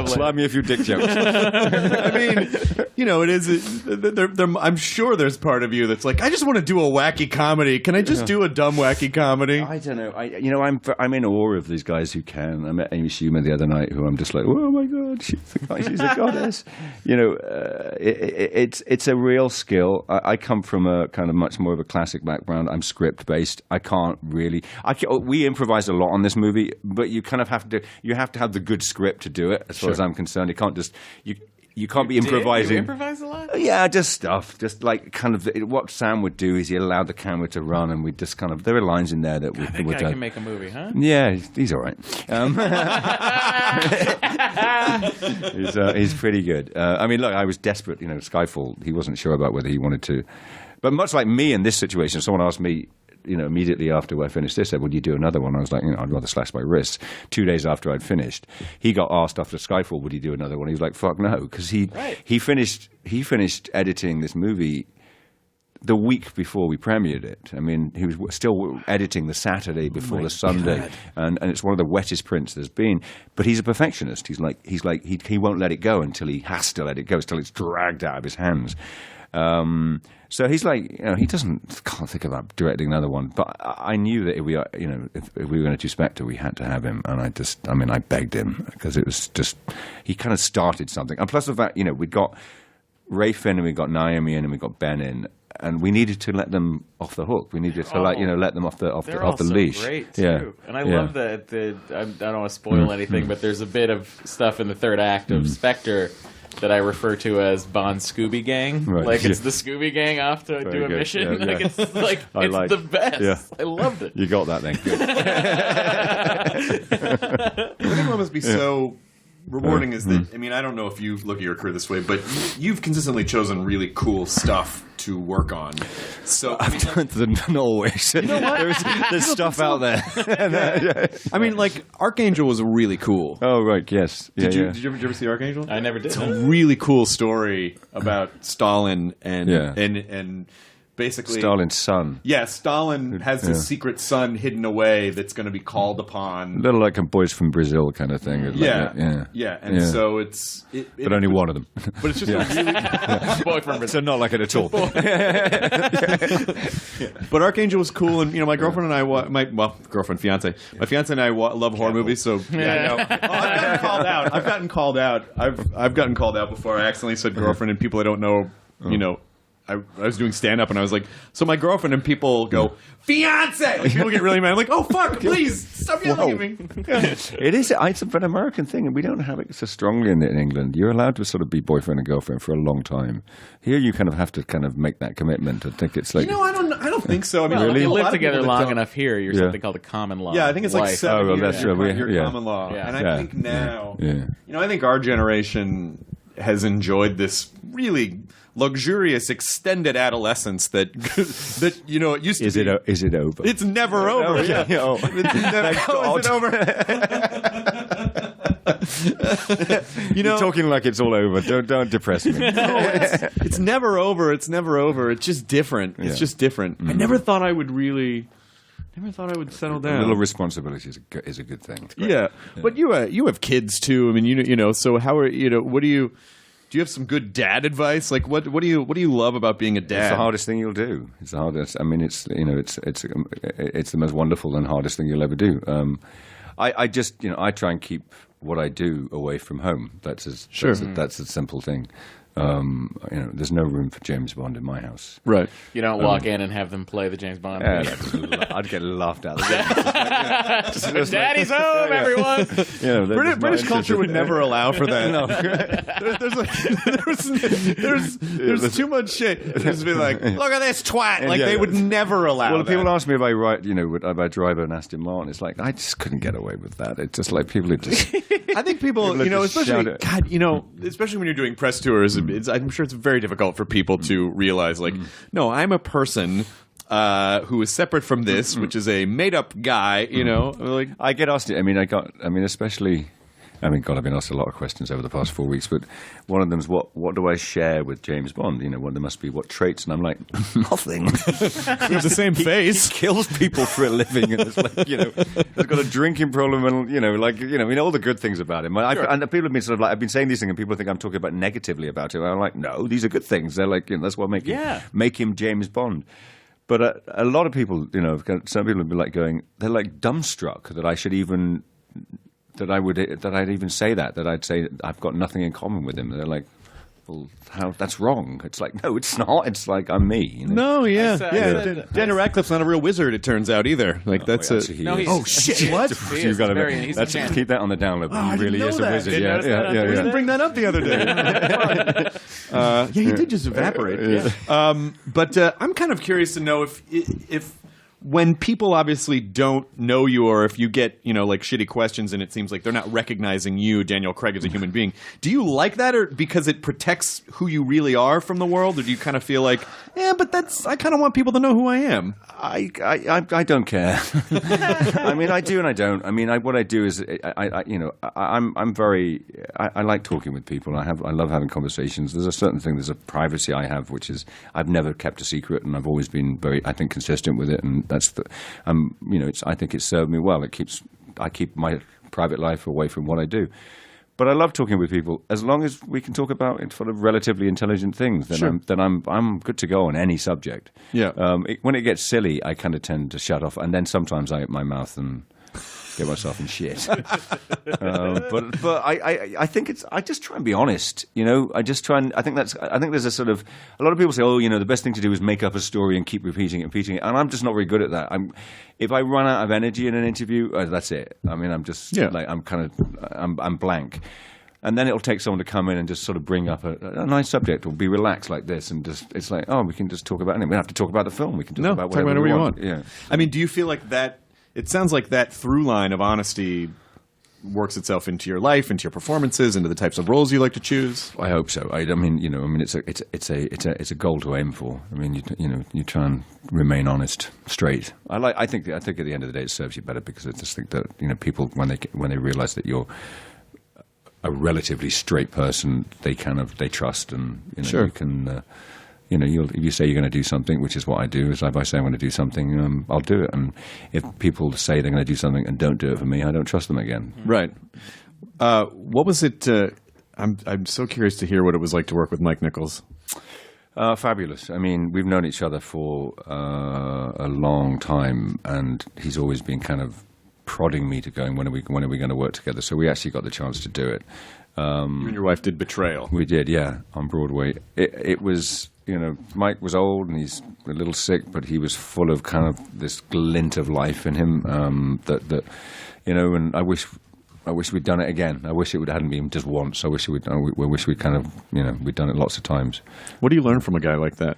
Slide me a few dick jokes. I mean, it is. I'm sure there's part of you that's like, I just want to do a wacky comedy. Can I just do a dumb wacky comedy? I don't know. I'm in awe of these guys who can. I met Amy Schumer the other night, who I'm just like, oh my god, she's a goddess. It's a real skill. I come from a kind of much more of a classic background. I'm script based. I can't really. We improvise a lot on this movie, but you kind of have to. You have to have the good script to do it. As far as I'm concerned, you can't just you can't be improvising. You improvise a lot? Yeah, just stuff. Just like kind of what Sam would do is he allowed the camera to run, and we just kind of there are lines in there that God, that guy can make a movie, huh? Yeah, he's all right. He's pretty good. I mean, look, I was desperate. Skyfall. He wasn't sure about whether he wanted to, but much like me in this situation, someone asked me. Immediately after I finished this, said, would you do another one? I was like, I'd rather slash my wrists. 2 days after I'd finished, he got asked after Skyfall, would he do another one? He was like, fuck no, because he finished editing this movie the week before we premiered it. I mean, he was still editing the Saturday before the Sunday, and it's one of the wettest prints there's been. But he's a perfectionist. He won't let it go until he has to let it go, until it's dragged out of his hands. So he's like, he can't think about directing another one. But I knew that if we were going to do Spectre, we had to have him. And I begged him because it was just, he kind of started something. And plus the fact, we'd got Rafe in and we got Naomi in and we got Ben in. And we needed to let them off the hook. We needed to let them off the leash. Great too. Yeah. And I love that. I don't want to spoil anything, but there's a bit of stuff in the third act of Spectre that I refer to as Bond's Scooby Gang. Right. Like it's the Scooby Gang off to do a good. mission. Yeah, yeah. It's the best. Yeah. I loved it. You got that then. I think what must be so rewarding is that, I don't know if you look at your career this way, but you've consistently chosen really cool stuff to work on. So Not always. There's stuff out there. Archangel was really cool. Oh, right, yes. Did you ever see Archangel? I never did. It's a really cool story about Stalin and basically Stalin's son. Yeah, Stalin has this secret son hidden away that's going to be called upon. A little like a Boys from Brazil kind of thing. So it's but only one of them. But it's just a really Boy from Brazil. So not like it at all. But Archangel was cool, and my girlfriend and I, my fiance and I love horror movies. So I know. I've gotten called out. I've gotten called out before. I accidentally said girlfriend, and people I don't know, I was doing stand up and I was like, so my girlfriend, and people go, fiance. Like, people get really mad. I'm like, oh fuck, please stop yelling at me. It is. It's an American thing, and we don't have it so strongly in England. You're allowed to sort of be boyfriend and girlfriend for a long time. Here, you kind of have to kind of make that commitment. I think it's like I don't think so. I mean, If you a lot live of together people that long don't- enough here, you're something called a common law. Yeah, I think it's like wife. 7 years. that's true. Your Yeah. common law, Yeah. and I Yeah. think now, Yeah. I think our generation has enjoyed this really luxurious extended adolescence that it used to Is be. it over? It's never over. yeah. Oh. It's never, how is it over? You're talking like it's all over. Don't depress me. It's never over. It's never over. It's just different. It's Yeah. just different. I never thought I would settle A down. little responsibility is a good thing. It's great. Yeah, but you have kids too. I mean, so how are what do you have some good dad advice? Like what do you love about being a dad? It's the hardest thing you'll do. It's the hardest. I mean, it's the most wonderful and hardest thing you'll ever do. I just I try and keep what I do away from home. That's a simple thing. There's no room for James Bond in my house. Right. You don't walk in and have them play the James Bond. Yeah, theme. I'd get laughed at. Daddy's home, everyone. British culture would never allow for that. No. There's too much shit. There's be like, look at this twat. Like Yeah. they would never allow. Well, that. people ask me if I write, if I drive an Aston Martin. It's like I just couldn't get away with that. It's just like people are just. I think people, People just especially shout it. especially when you're doing press tours, I'm sure it's very difficult for people to realize, like, no, I'm a person who is separate from this, which is a made-up guy. Like I get asked. Especially. God, I've been asked a lot of questions over the past 4 weeks, but one of them is what do I share with James Bond? There must be what traits, and I'm like nothing. we have the same face. He kills people for a living, and it's like he's got a drinking problem, and all the good things about him. And people have been sort of like I've been saying these things, and people think I'm talking about negatively about him. And I'm like, no, these are good things. They're like that's what make him James Bond. But a lot of people, some people have been like they're like dumbstruck that I should even. That I'd even say that I'd say I've got nothing in common with him. They're like, well, how? That's wrong. It's like, no, it's not. It's like I'm me. No, yeah. said- Daniel Radcliffe's not a real wizard, it turns out, either. Like, that's a... Actually, he No, is. he's- Oh, shit, what? He You've is. got He's a champ. keep that on the down low. I He really didn't is know a that. wizard. Didn't Yeah, notice that. We yeah. didn't bring that up the other day. He did just evaporate. But I'm kind of curious to know if when people obviously don't know you, or if you get like shitty questions and it seems like they're not recognizing you, Daniel Craig, as a human being, do you like that, or because it protects who you really are from the world, or do you kind of feel like, but I kind of want people to know who I am? I don't care. I mean, I do and I don't. I mean, what I do is I'm very. I like talking with people. I love having conversations. There's a certain thing. There's a privacy I have, which is I've never kept a secret, and I've always been very, I think, consistent with it. And that's I think it's served me well. I keep my private life away from what I do. But I love talking with people as long as we can talk about sort of relatively intelligent things. Then I'm good to go on any subject. Yeah. When it gets silly, I kind of tend to shut off, and then sometimes I open my mouth and get myself in shit. But I think I just try and be honest. I just try and I think there's a sort of a lot of people say, the best thing to do is make up a story and keep repeating it, and I'm just not very good at that. If I run out of energy in an interview, that's it. I mean, I'm just I'm blank. And then it'll take someone to come in and just sort of bring up a nice subject, or be relaxed like this, and just it's like, we can just talk about anything. We don't have to talk about the film. We can talk about whatever we want. Yeah. I mean, do you feel like that? It sounds like that through line of honesty works itself into your life, into your performances, into the types of roles you like to choose. I hope so. I mean, it's a goal to aim for. I mean, you try and remain honest, straight. I think at the end of the day, it serves you better, because I just think that people when they realize that you're a relatively straight person, they trust, and Sure. you can. If you say you're going to do something, which is what I do, is if I say I'm going to do something, I'll do it. And if people say they're going to do something and don't do it for me, I don't trust them again. Right. What was it? I'm so curious to hear what it was like to work with Mike Nichols. Fabulous. I mean, we've known each other for a long time, and he's always been kind of prodding me to going, when are we going to work together? So we actually got the chance to do it. You and your wife did Betrayal. We did, yeah, on Broadway. It was Mike was old and he's a little sick, but he was full of kind of this glint of life in him. And I wish we'd done it again. I wish it hadn't been just once. I wish we'd kind of, we'd done it lots of times. What do you learn from a guy like that?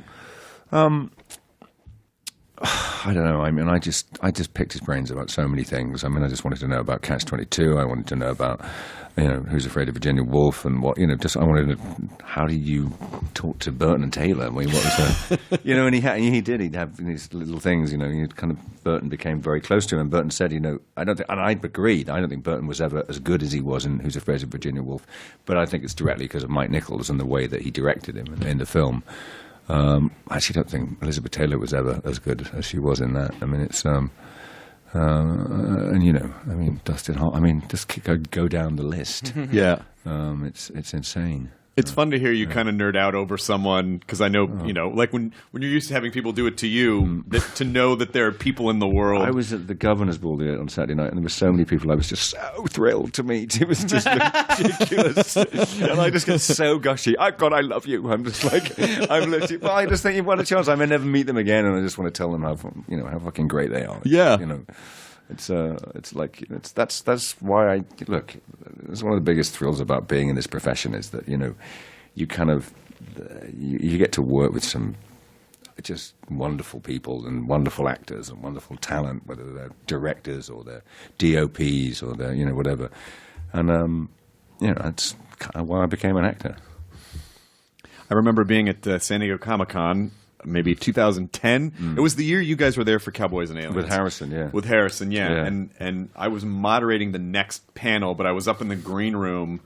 I don't know. I mean, I just picked his brains about so many things. I mean, I just wanted to know about Catch-22. I wanted to know about, Who's Afraid of Virginia Woolf and what, I wanted to, how do you talk to Burton and Taylor? I mean, what was that? And he'd have these little things, Burton became very close to him. And Burton said, and I agreed, I don't think Burton was ever as good as he was in Who's Afraid of Virginia Woolf. But I think it's directly because of Mike Nichols and the way that he directed him in the film. I actually don't think Elizabeth Taylor was ever as good as she was in that. I mean, it's Dustin Hoffman. I mean, just go down the list. Yeah, it's insane. It's fun to hear you kind of nerd out over someone, because I know, like when you're used to having people do it to you, to know that there are people in the world. I was at the Governor's Ball on Saturday night, and there were so many people I was just so thrilled to meet. It was just ridiculous. And I just get so gushy. God, I love you. I'm just like, I'm literally, I just think you've won a chance. I may never meet them again, and I just want to tell them how fucking great they are. Yeah. It's like that's why I look. It's one of the biggest thrills about being in this profession is that you kind of you get to work with some just wonderful people and wonderful actors and wonderful talent, whether they're directors or they're DOPs or they're whatever, and that's kind of why I became an actor. I remember being at San Diego Comic-Con. Maybe 2010. It was the year you guys were there for Cowboys and Aliens. With Harrison, yeah. With Harrison, yeah. And I was moderating the next panel, but I was up in the green room,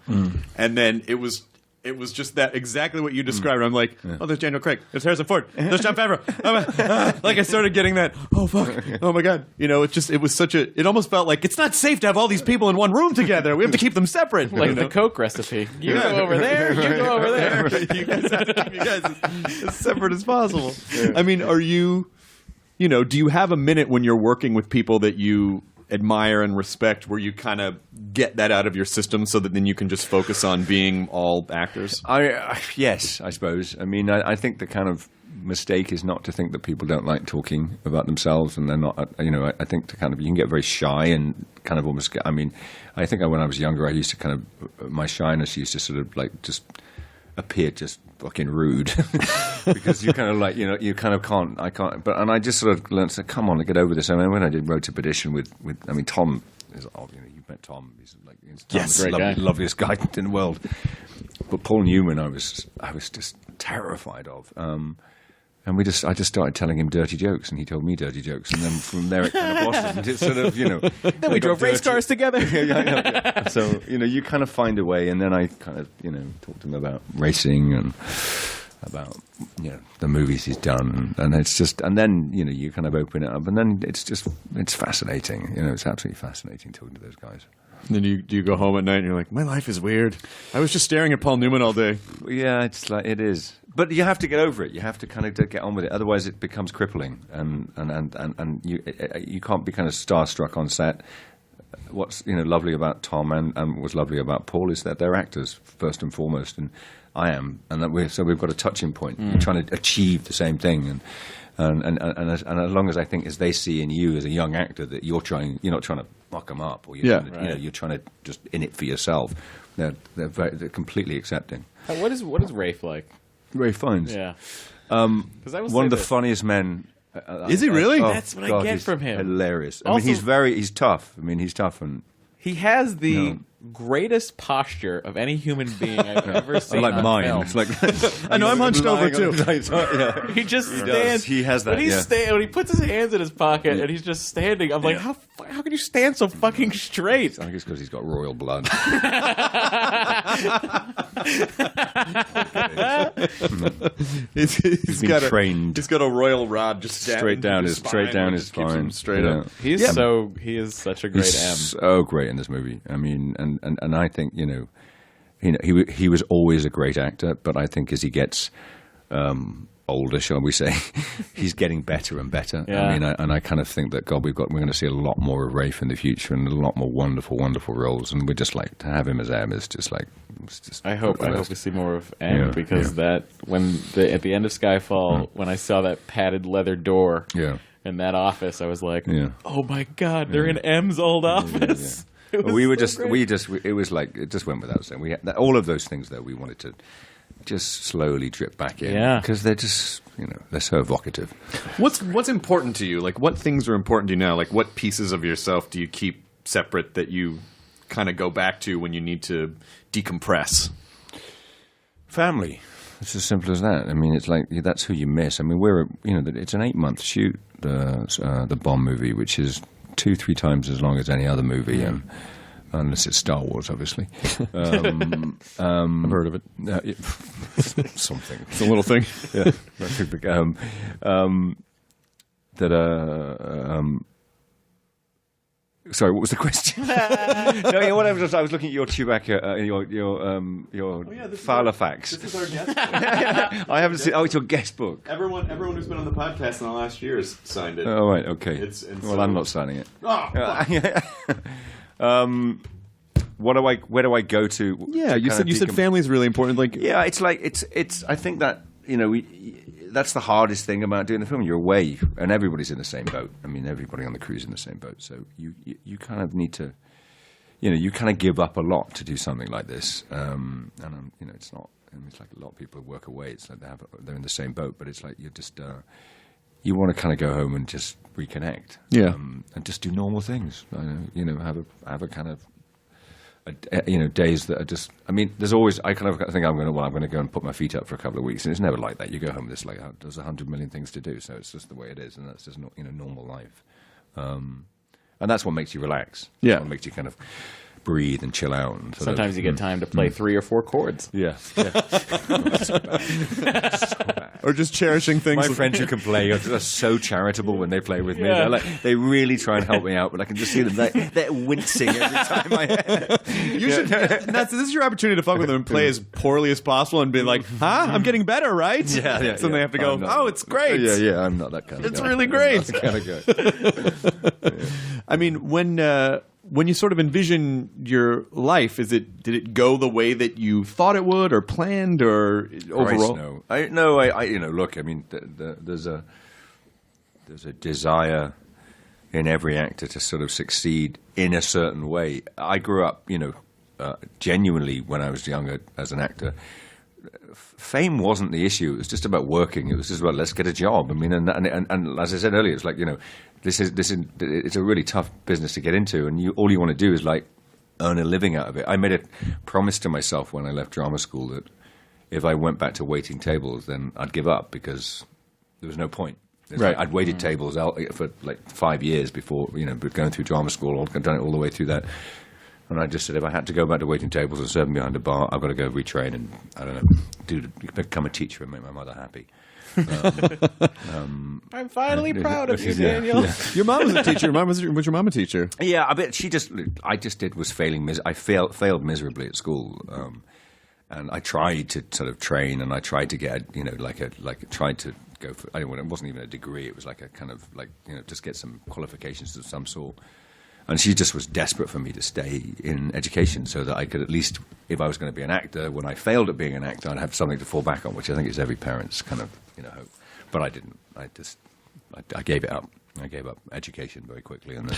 and then it was just that exactly what you described. I'm like, oh, there's Daniel Craig, there's Harrison Ford, there's Jon Favreau. Like I started getting that. Oh fuck! Oh my god! It almost felt like it's not safe to have all these people in one room together. We have to keep them separate. Like the Coke recipe. You go over there. You go over there. You guys have to keep you guys as separate as possible. Yeah. I mean, are you? Do you have a minute when you're working with people that you admire and respect where you kind of get that out of your system so that then you can just focus on being all actors? Yes, I suppose. I mean, I think the kind of mistake is not to think that people don't like talking about themselves and they're not, I think to kind of, you can get very shy and kind of almost get, I mean, I think when I was younger, I used to kind of, my shyness used to sort of like just appear just fucking rude because you kind of like, you kind of can't, and I just sort of learned to say, come on, get over this. I mean, when I did Road to Perdition with Tom is, you met Tom, he's like, yes, great guy. Loveliest guy in the world. But Paul Newman, I was just terrified of. And I just started telling him dirty jokes, and he told me dirty jokes, and then from there it kind of blossomed. It's sort of, Then we drove race cars together. Yeah. So, you kind of find a way, and then I kind of, talked to him about racing and about, the movies he's done, and it's just, and then, you kind of open it up, and then it's fascinating. It's absolutely fascinating talking to those guys. Then do you go home at night and you're like, my life is weird. I was just staring at Paul Newman all day. Yeah, it's like, it is. But you have to get over it. You have to kind of get on with it. Otherwise, it becomes crippling, and you can't be kind of starstruck on set. What's lovely about Tom and what's lovely about Paul is that they're actors first and foremost, and I am, and that we've got a touching point. We're trying to achieve the same thing, and as long as I think as they see in you as a young actor that you're not trying to muck them up, or you're trying to just in it for yourself. They're completely accepting. What is Rafe like? Rafe Fiennes. Yeah. One of the funniest men. Is he really? That's what I get from him. Hilarious. Also, he's tough. I mean, he's tough, and he has the greatest posture of any human being I've ever seen. Like on mine. film. It's like I know I'm hunched over too. He just stands. He has that. When he puts his hands in his pocket and he's just standing, I'm like, how can you stand so fucking straight? I think it's because he's got royal blood. He's been trained. He's got a royal rod just straight down his spine. Straight up. He is such a great he's M. So great in this movie. I mean, and I think he was always a great actor, but I think as he gets older, shall we say. He's getting better and better. Yeah. I mean, I kind of think that we're going to see a lot more of Rafe in the future and a lot more wonderful, wonderful roles. And we're just like to have him as M is just like. I hope we see more of M because that at the end of Skyfall when I saw that padded leather door in that office, I was like, oh my God, they're in M's old office. It was like it just went without saying. We had all of those things though. We wanted to just slowly drip back in because they're just they're so evocative. What's important to you? Like what things are important to you now? Like what pieces of yourself do you keep separate that you kind of go back to when you need to decompress? Family. It's as simple as that. I mean, it's like that's who you miss. I mean, it's an 8-month shoot, the Bond movie, which is 2-3 times as long as any other movie, unless it's Star Wars, obviously. I've heard of it. Something. It's a little thing. Sorry, what was the question? No, what I was looking at your Chewbacca, your Filofax. This is our guest book. I haven't seen. Oh, it's your guest book. Everyone who's been on the podcast in the last year has signed it. Oh, right, okay. I'm not signing it. Where do I go to? Yeah, you said family is really important. Like, yeah, it's like it's. I think that that's the hardest thing about doing the film. You're away, and everybody's in the same boat. I mean, everybody on the crew's in the same boat. So you kind of need to, you kind of give up a lot to do something like this. And it's not. I mean, it's like a lot of people who work away. It's like they're in the same boat, but it's like you're just. You want to kind of go home and just reconnect, and just do normal things. Have a kind of. Days that are just. I mean, there's always. I kind of think I'm going to go and put my feet up for a couple of weeks, and it's never like that. You go home, there's 100 million things to do, so it's just the way it is, and that's just not normal life, and that's what makes you relax. Yeah, what makes you kind of breathe and chill out. And sometimes you get time to play 3 or 4 chords. Yeah. Or just cherishing things. My friends who can play are so charitable when they play with me. Yeah. They really try and help me out, but I can just see them. They're wincing every time this is your opportunity to fuck with them and play as poorly as possible and be like, huh? I'm getting better, right? Yeah. So they have to go, it's great. Yeah, I'm not that kind of guy. It's really great. I'm not that kind of guy. I mean, when you sort of envision your life, did it go the way that you thought it would, or planned, or overall? No. Look, I mean, there's a desire in every actor to sort of succeed in a certain way. I grew up, genuinely when I was younger as an actor. Fame wasn't the issue. It was just about working. It was just about let's get a job. I mean, and as I said earlier, it's like it's a really tough business to get into, and all you want to do is like earn a living out of it. I made a promise to myself when I left drama school that if I went back to waiting tables, then I'd give up because there was no point. Right. I'd waited tables out for like 5 years before going through drama school. I'd done it all the way through that. And I just said, if I had to go back to waiting tables and serve them behind a bar, I've got to go retrain and, I don't know, become a teacher and make my mother happy. I'm finally proud of you, Daniel. Yeah. Your mom was a teacher. Was your mom a teacher? Yeah, I bet was failing. I failed miserably at school. And I tried to sort of train, and I tried to get, tried to go for, it wasn't even a degree. It was like a kind of just get some qualifications of some sort. And she just was desperate for me to stay in education so that I could at least, if I was going to be an actor, when I failed at being an actor, I'd have something to fall back on, which I think is every parent's kind of, hope. But I didn't. I gave it up. I gave up education very quickly and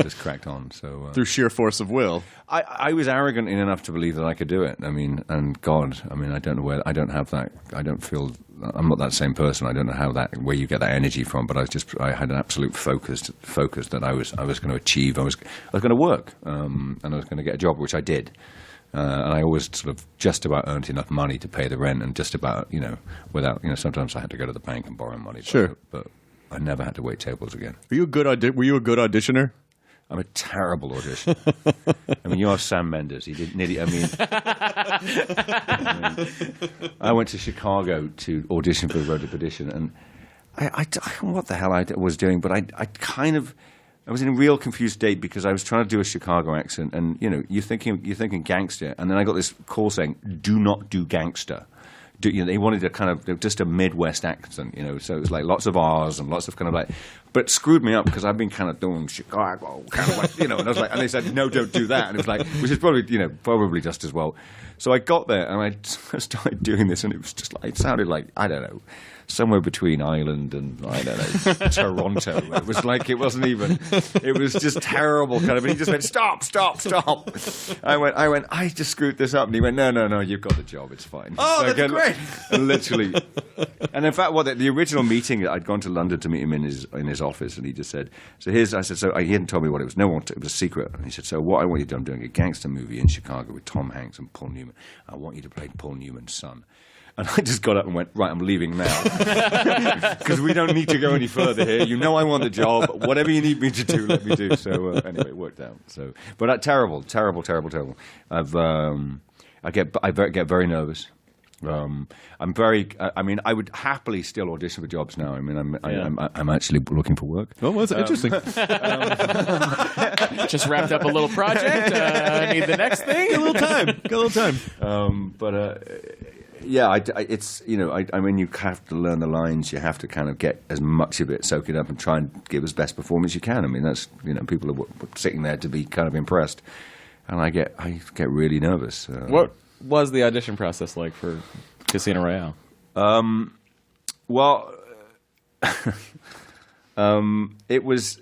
just cracked on. So through sheer force of will, I was arrogant enough to believe that I could do it. I mean, and God, I mean, I don't know where. I don't have that. I don't feel. I'm not that same person. I don't know where you get that energy from. But I had an absolute focus that I was going to achieve. I was going to work, and I was going to get a job, which I did. And I always sort of just about earned enough money to pay the rent, and just about without sometimes I had to go to the bank and borrow money. Sure, but I never had to wait tables again. Were you a good auditioner? I'm a terrible audition. I mean, you asked Sam Mendes. He did nearly. I mean, I went to Chicago to audition for Road to Perdition, and I don't know what the hell I was doing, but I was in a real confused state because I was trying to do a Chicago accent, and you're thinking gangster, and then I got this call saying, "Do not do gangster. they wanted a kind of just a Midwest accent, so it was like lots of R's and lots of kind of like, but it screwed me up because I've been kind of doing Chicago, kind of like, and I was like, and they said, no, don't do that. And it was like, which is probably just as well. So I got there and I started doing this and it was just like, it sounded like, I don't know, somewhere between Ireland and, I don't know, Toronto. It was like, it was just terrible kind of, and he just went, stop. I went, I just screwed this up. And he went, no, you've got the job, it's fine. Oh, so that's great. And literally, and in fact, the original meeting, I'd gone to London to meet him in his office, and he just said, he hadn't told me what it was. No one, it was a secret. And he said, so what I want you to do, I'm doing a gangster movie in Chicago with Tom Hanks and Paul Newman. I want you to play Paul Newman's son. And I just got up and went, right, I'm leaving now. Because we don't need to go any further here. I want the job. Whatever you need me to do, let me do. So anyway, it worked out. So, but terrible. I get very nervous. I would happily still audition for jobs now. I mean, I'm actually looking for work. Oh, well, that's interesting. Just wrapped up a little project. I need the next thing. Got a little time. It's you have to learn the lines. You have to kind of get as much of it, soak it up, and try and give as best performance you can. I mean, that's people are sitting there to be kind of impressed, and I get really nervous. What was the audition process like for Casino Royale? It was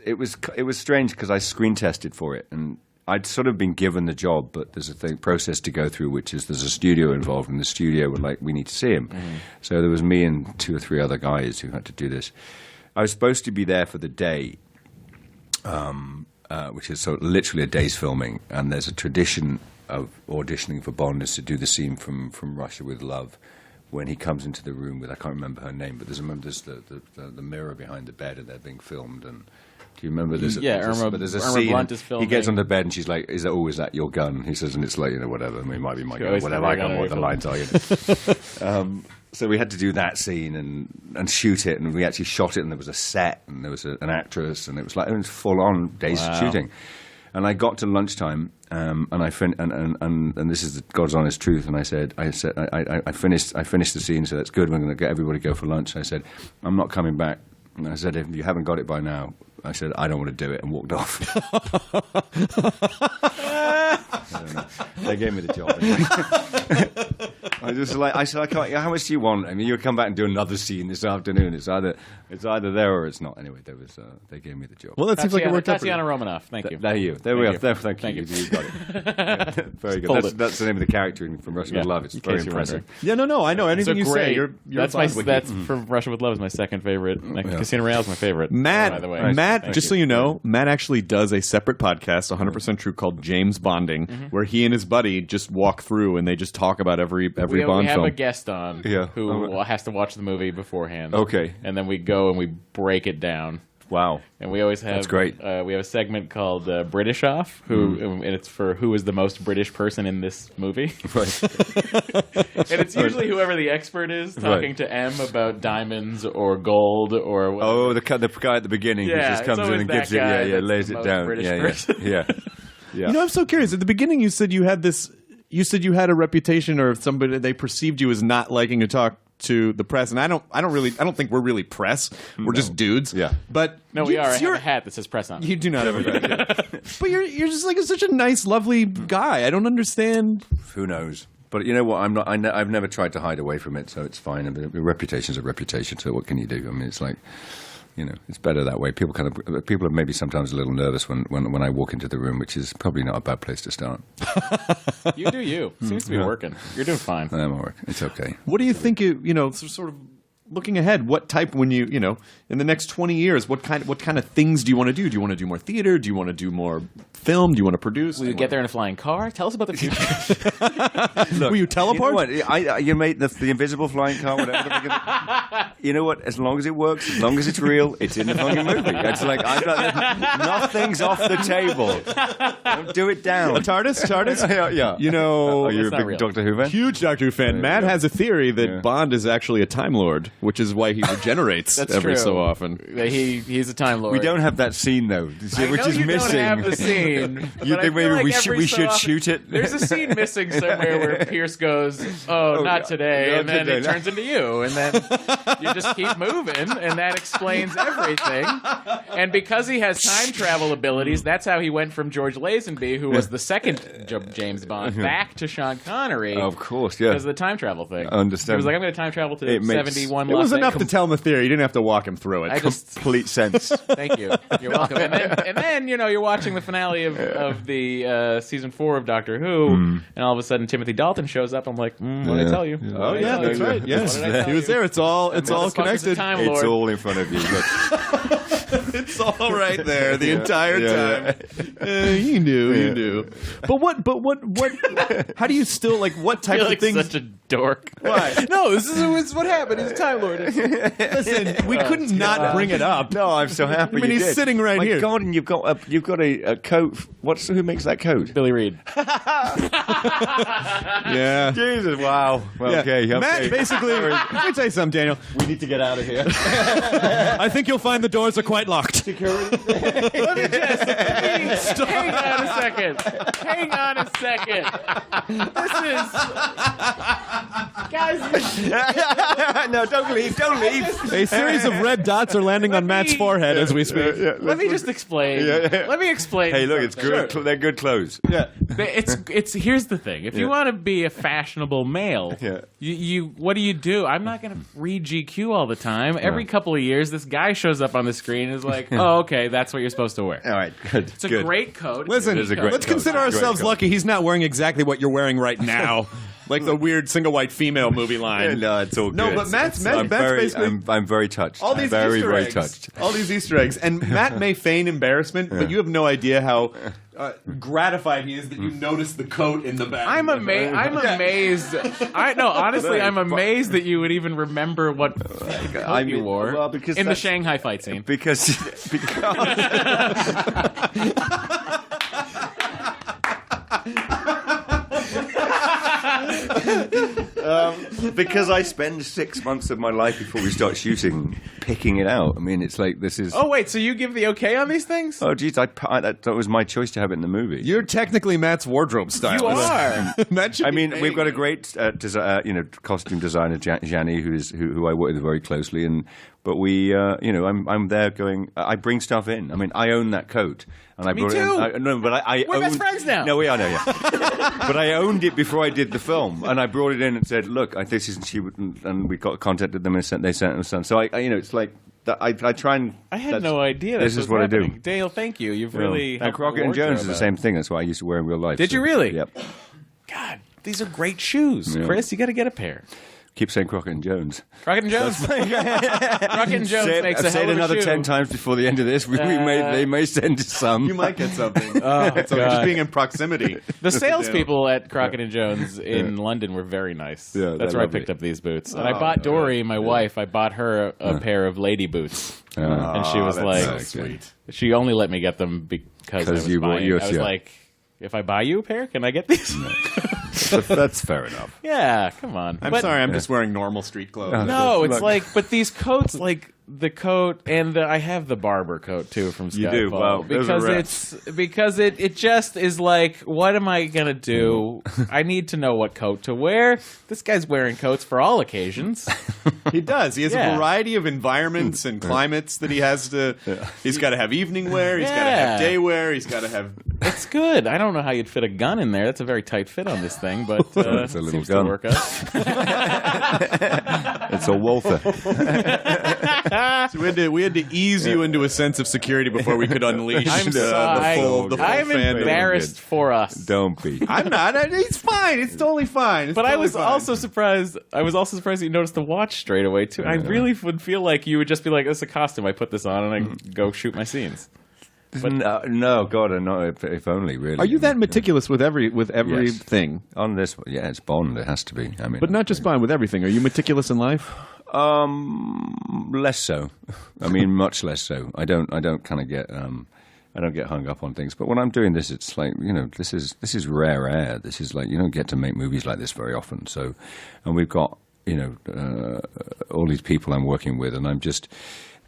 strange because I screen tested for it, and I'd sort of been given the job, but there's a process to go through, which is there's a studio involved, and the studio were like, we need to see him. So there was me and 2 or 3 other guys who had to do this. I was supposed to be there for the day, which is sort of literally a day's filming, and there's a tradition of auditioning for Bond is to do the scene from Russia with Love, when he comes into the room with, I can't remember her name, but there's the mirror behind the bed, and they're being filmed, and do you remember this? Yeah, Irma scene. Blunt is filming. He gets on the bed and she's like, "Is that your gun?" He says, and it's like, whatever. I mean, it might be my gun, whatever. I don't know what the lines are. So we had to do that scene and shoot it, and we actually shot it, and there was a set, and there was an actress, and it was full on days of shooting. And I got to lunchtime, and and this is the God's honest truth. And I finished the scene, so that's good. We're going to get everybody to go for lunch. And I said, I'm not coming back. And I said, if you haven't got it by now, I said, I don't want to do it, and walked off. I don't know. They gave me the job. Anyway. I said, I can't. How much do you want? I mean, you'll come back and do another scene this afternoon. It's either there or it's not. Anyway, they gave me the job. Well, that seems like it worked out. Tatiana Romanoff. Thank you. There we are. Thank you. You got it. Very good. That's the name of the character from Russia with Love. It's very impressive. Yeah, no. I know anything you say. You're that's from Russia with Love is my second favorite. Casino Royale is my favorite. Matt, by the way. Matt, just so you know, Matt actually does a separate podcast, 100% True, called James Bonding, where he and his buddy just walk through and they just talk about every Bond film. We have a guest on who has to watch the movie beforehand. Okay. And then we go and we break it down. Wow. And we always have... That's great. We have a segment called British Off, and it's for who is the most British person in this movie. Right. And it's usually whoever the expert is talking to M about diamonds or gold or whatever. Oh, the guy at the beginning who just comes in and gives it, lays it down. Yeah. I'm so curious. At the beginning, you said you had this... You said you had a reputation, or somebody they perceived you as not liking to talk to the press, and I don't think we're really press. We're just dudes. Yeah. But no, we are. I have a hat that says press on it. You do not have a hat. But you're just like such a nice, lovely guy. I don't understand. Who knows? But you know what? I've never tried to hide away from it, so it's fine. I mean, a reputation's a reputation. So what can you do? I mean, it's like. It's better that way. People are maybe sometimes a little nervous when I walk into the room, which is probably not a bad place to start. You do you. Seems to be working. You're doing fine. I'm all right. It's okay. What do you think? Sort of looking ahead. What type when you in the next 20 years? What kind of things do you want to do? Do you want to do more theater? Do you want to do more film? Do you want to produce? Will you get there in a flying car? Tell us about the future. Will you teleport? You know what? You made the invisible flying car, whatever. You know what? As long as it works, as long as it's real, it's in the fucking movie. It's like nothing's off the table. Don't do it down. A TARDIS? Yeah. You're a big real. Doctor Who fan? Huge Doctor Who fan. Matt has a theory that Bond is actually a Time Lord. which is why he regenerates That's every true. so often. He's a Time Lord. We don't have that scene though, which is you missing. don't have the scene. You but think I feel maybe like we every should so often- shoot it? There's a scene missing somewhere where Pierce goes, "Oh, not today," not and then today, it no. turns into you, and then you just keep moving, and that explains everything. And because he has time travel abilities, that's how he went from George Lazenby, who was the second James Bond, back to Sean Connery. Of course, yeah. Because of the time travel thing. I understand. He was like, I'm going to time travel to It makes- 71 It was Las enough to Vegas. tell him the theory. You didn't have to walk him through it. I just, Complete sense. thank you. You're welcome. And then you're watching the finale of the season 4 of Doctor Who, and all of a sudden Timothy Dalton shows up. I'm like, what did I tell you? Oh yeah, that's right. Yeah, What did I tell he was you? there. It's all Motherfucker's a connected. Time It's Lord. all in front of you. Look. It's all right there the entire Yeah, time. You knew. But what? How do you still like? What I type feel of like things? such a dork. Why? No, this is what happened. He's a Time Lord. Listen, we couldn't not bring it up. No, I'm so happy. I mean, you he's did. sitting right My here. God, and you've got a coat. Who makes that coat? Billy Reed. Yeah. Jesus! Wow. Yeah. Okay. Matt, basically, let me tell you something, Daniel. we need to get out of here. I think you'll find the doors are quite locked. Let me just hang on a second. Hang on a second. This is guys. No, don't leave. Don't leave. A series of red dots are landing on Matt's forehead as we speak. Let me just explain. Yeah. Let me explain. Hey, look, it's something. good. They're good clothes. Yeah. It's here's the thing. If you want to be a fashionable male, Yeah. you what do? I'm not going to read GQ all the time. Every couple of years, this guy shows up on the screen and is like, "Oh, okay, that's what you're supposed to wear." All right. Good. It's a great coat. Listen, It is a great let's coat. consider Great ourselves coat. lucky he's not wearing exactly what you're wearing right now. Like the weird single white female movie line. No, it's all good. No, but Matt's I'm basically I'm very touched. all these very, Easter very eggs. touched. All these Easter eggs. And Matt may feign embarrassment, but you have no idea how gratified he is that you noticed the coat in the back. I'm amazed. Honestly, I'm amazed that you would even remember what coat you wore well, because in the that's- Shanghai fight scene. Because because I spend 6 months of my life before we start shooting picking it out. I mean, it's like this is. Oh wait, so you give the okay on these things? Oh, geez, that was my choice to have it in the movie. You're technically Matt's wardrobe stylist. You are. Matt should I be mean, paying we've got a you. great costume designer, Jani, who I work with very closely, but we, I'm there going. I bring stuff in. I mean, I own that coat, and I Me brought too. it in. No, but I We're owned, best friends now. No, we are now, yeah. But I owned it before I did the film, and I brought it in and said, "Look, this is she," and we contacted them and they sent us some. So it's like. I try and. I had no idea. This is what I do. Daniel, thank you. You've really. And helped Crockett the and Jones is wardrobe the same thing. That's what I used to wear in real life. Did you really? Yep. God, these are great shoes, Yeah. Chris. You got to get a pair. Keep saying Crockett and Jones. Crockett and Jones. Crockett and Jones makes a I've said hell of a another shoe. 10 times before the end of this. They may send us some. You might get something. Oh, Just God. being in proximity. The salespeople at Crockett and Jones in London were very nice. Yeah, That's they're where I lovely. picked up these boots. And I bought Dory, my wife, I bought her a pair of lady boots. And she was that's like, so sweet. she only let me get them because I was you bought buying. yours, I was yeah. like, if I buy you a pair, can I get these? That's fair enough. Yeah, come on. I'm But sorry, I'm just wearing normal street clothes. No, it's Look. like, but these coats, like the coat, and I have the barber coat too from Skyfall. You do? Wow, those are because it just is like, what am I gonna do? I need to know what coat to wear. This guy's wearing coats for all occasions. He does. He has Yeah. a variety of environments and climates that he has to. He's got to have evening wear. He's got to have Yeah. day wear. He's got to have. It's good. I don't know how you'd fit a gun in there. That's a very tight fit on this thing, but It's a little seems gun. to work out. It's a Walther. So we had to ease you into a sense of security before we could unleash I'm the sorry. full I'm fandom. embarrassed for us. Don't be. I'm not. It's fine. It's totally fine. It's But I totally was fine. also surprised. I was also surprised that you noticed the watch straight away too. I really would feel like you would just be like, "This is a costume. I put this on and I go shoot my scenes." No, God, no, if only, really. Are you that meticulous with everything? On this, yeah, it's Bond. It has to be. I mean, But not just Bond, with everything. Are you meticulous in life? less so. I mean, much less so. I don't kind of get. I don't get hung up on things. But when I'm doing this, it's like, this is rare air. This is like, you don't get to make movies like this very often. So, and we've got, all these people I'm working with, and I'm just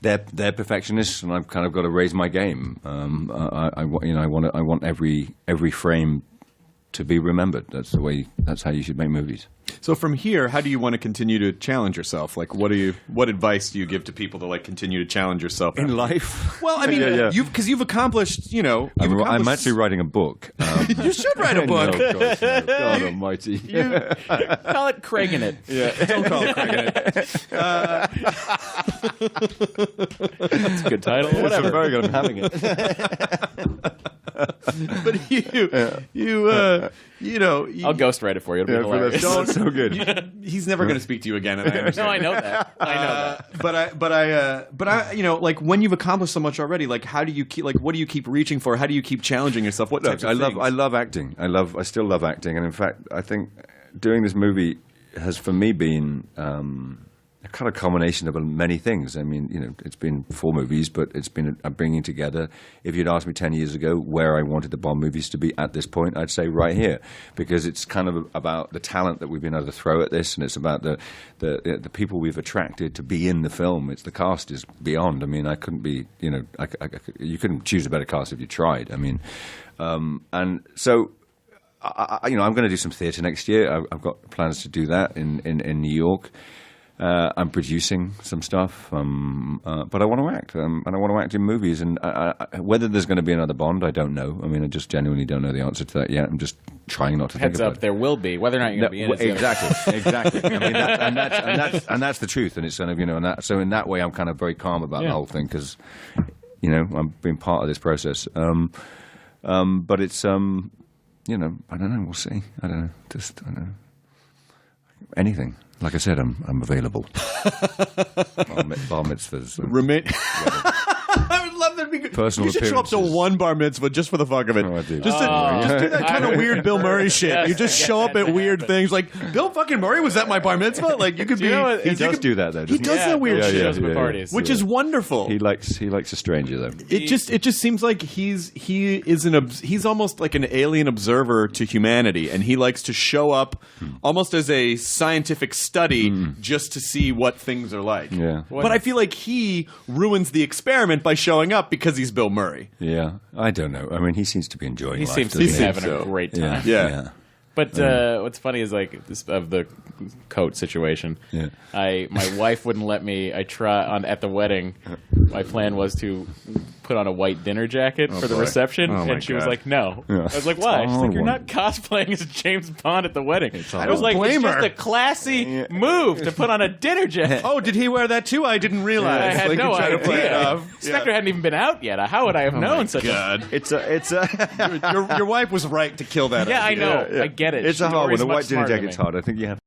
they're perfectionists, and I've kind of got to raise my game. I want every frame to be remembered. That's how you should make movies. So from here, how do you want to continue to challenge yourself? Like, what advice do you give to people to like continue to challenge yourself In life? Well, I mean, Yeah. you've accomplished, I'm actually writing a book. You should write a book. No, God, no. God almighty. Call it Craig in it. Yeah, don't call it Craig in it. That's a good title. It's Whatever. very good. I'm having it. But I'll ghostwrite it for you. It'll be hilarious. That's so good. he's never going to speak to you again. And I understand. No, I know that. I know that. But I, like when you've accomplished so much already, like how do you keep, like what do you keep reaching for? How do you keep challenging yourself? What types of things? I love acting. I still love acting, and in fact, I think doing this movie has for me been a kind of combination of many things. I mean, it's been 4 movies, but it's been a bringing together. If you'd asked me 10 years ago where I wanted the Bond movies to be at this point, I'd say right here, because it's kind of about the talent that we've been able to throw at this, and it's about the people we've attracted to be in the film. It's the cast is beyond. I mean, I couldn't be, you couldn't choose a better cast if you tried. I mean, and so. I'm going to do some theatre next year. I've got plans to do that in New York. I'm producing some stuff, but I want to act, and I want to act in movies. And whether there's going to be another Bond, I don't know. I mean, I just genuinely don't know the answer to that yet. I'm just trying not to think Heads about up, it. there will be. Whether or not you're going to be in it. Exactly. I mean, that's the truth, and it's kind of and that. So in that way, I'm kind of very calm about the whole thing because I've been part of this process. But it's I don't know. We'll see. I don't know. I don't know. Anything. Like I said, I'm available. Bar mitzvahs. I would love that to be good. Personal You should show up to appearances. one bar mitzvah just for the fuck of it. Oh, I do. Just do that kind of weird Bill Murray shit. Yes, You just yes, show up at yes, weird yes. things. Like, Bill fucking Murray was at my bar mitzvah? Like, you could be... you know what? He does do that, though. He doesn't does that weird shit. Shows up at parties. Which is wonderful. He likes a stranger, though. It just seems like he's almost like an alien observer to humanity, and he likes to show up almost as a scientific study just to see what things are like. Yeah. But I feel like he ruins the experiment by showing up because he's Bill Murray. Yeah. I don't know. I mean, he seems to be enjoying He life. seems to doesn't be he? having so. a great time. Yeah. But what's funny is like of the coat situation. Yeah. My wife wouldn't let me. At the wedding. My plan was to put on a white dinner jacket for the boy. reception, Oh, my and she was God. like, "No." Yeah. I was like, "Why?" She's Oh, like, "You're one. not cosplaying as James Bond at the wedding." I don't was like, blame "It's her. just a classy move to put on a dinner jacket." Oh, did he wear that too? I didn't realize. I had Like, no you're trying to play it idea. off. Spectre hadn't even been out yet. How would I have known such God. It's a Your wife was right to kill that. a? Yeah, I idea. know. I get it. It's She's a hard always one. A much white dinner smarter than jacket's me. hard. I think you have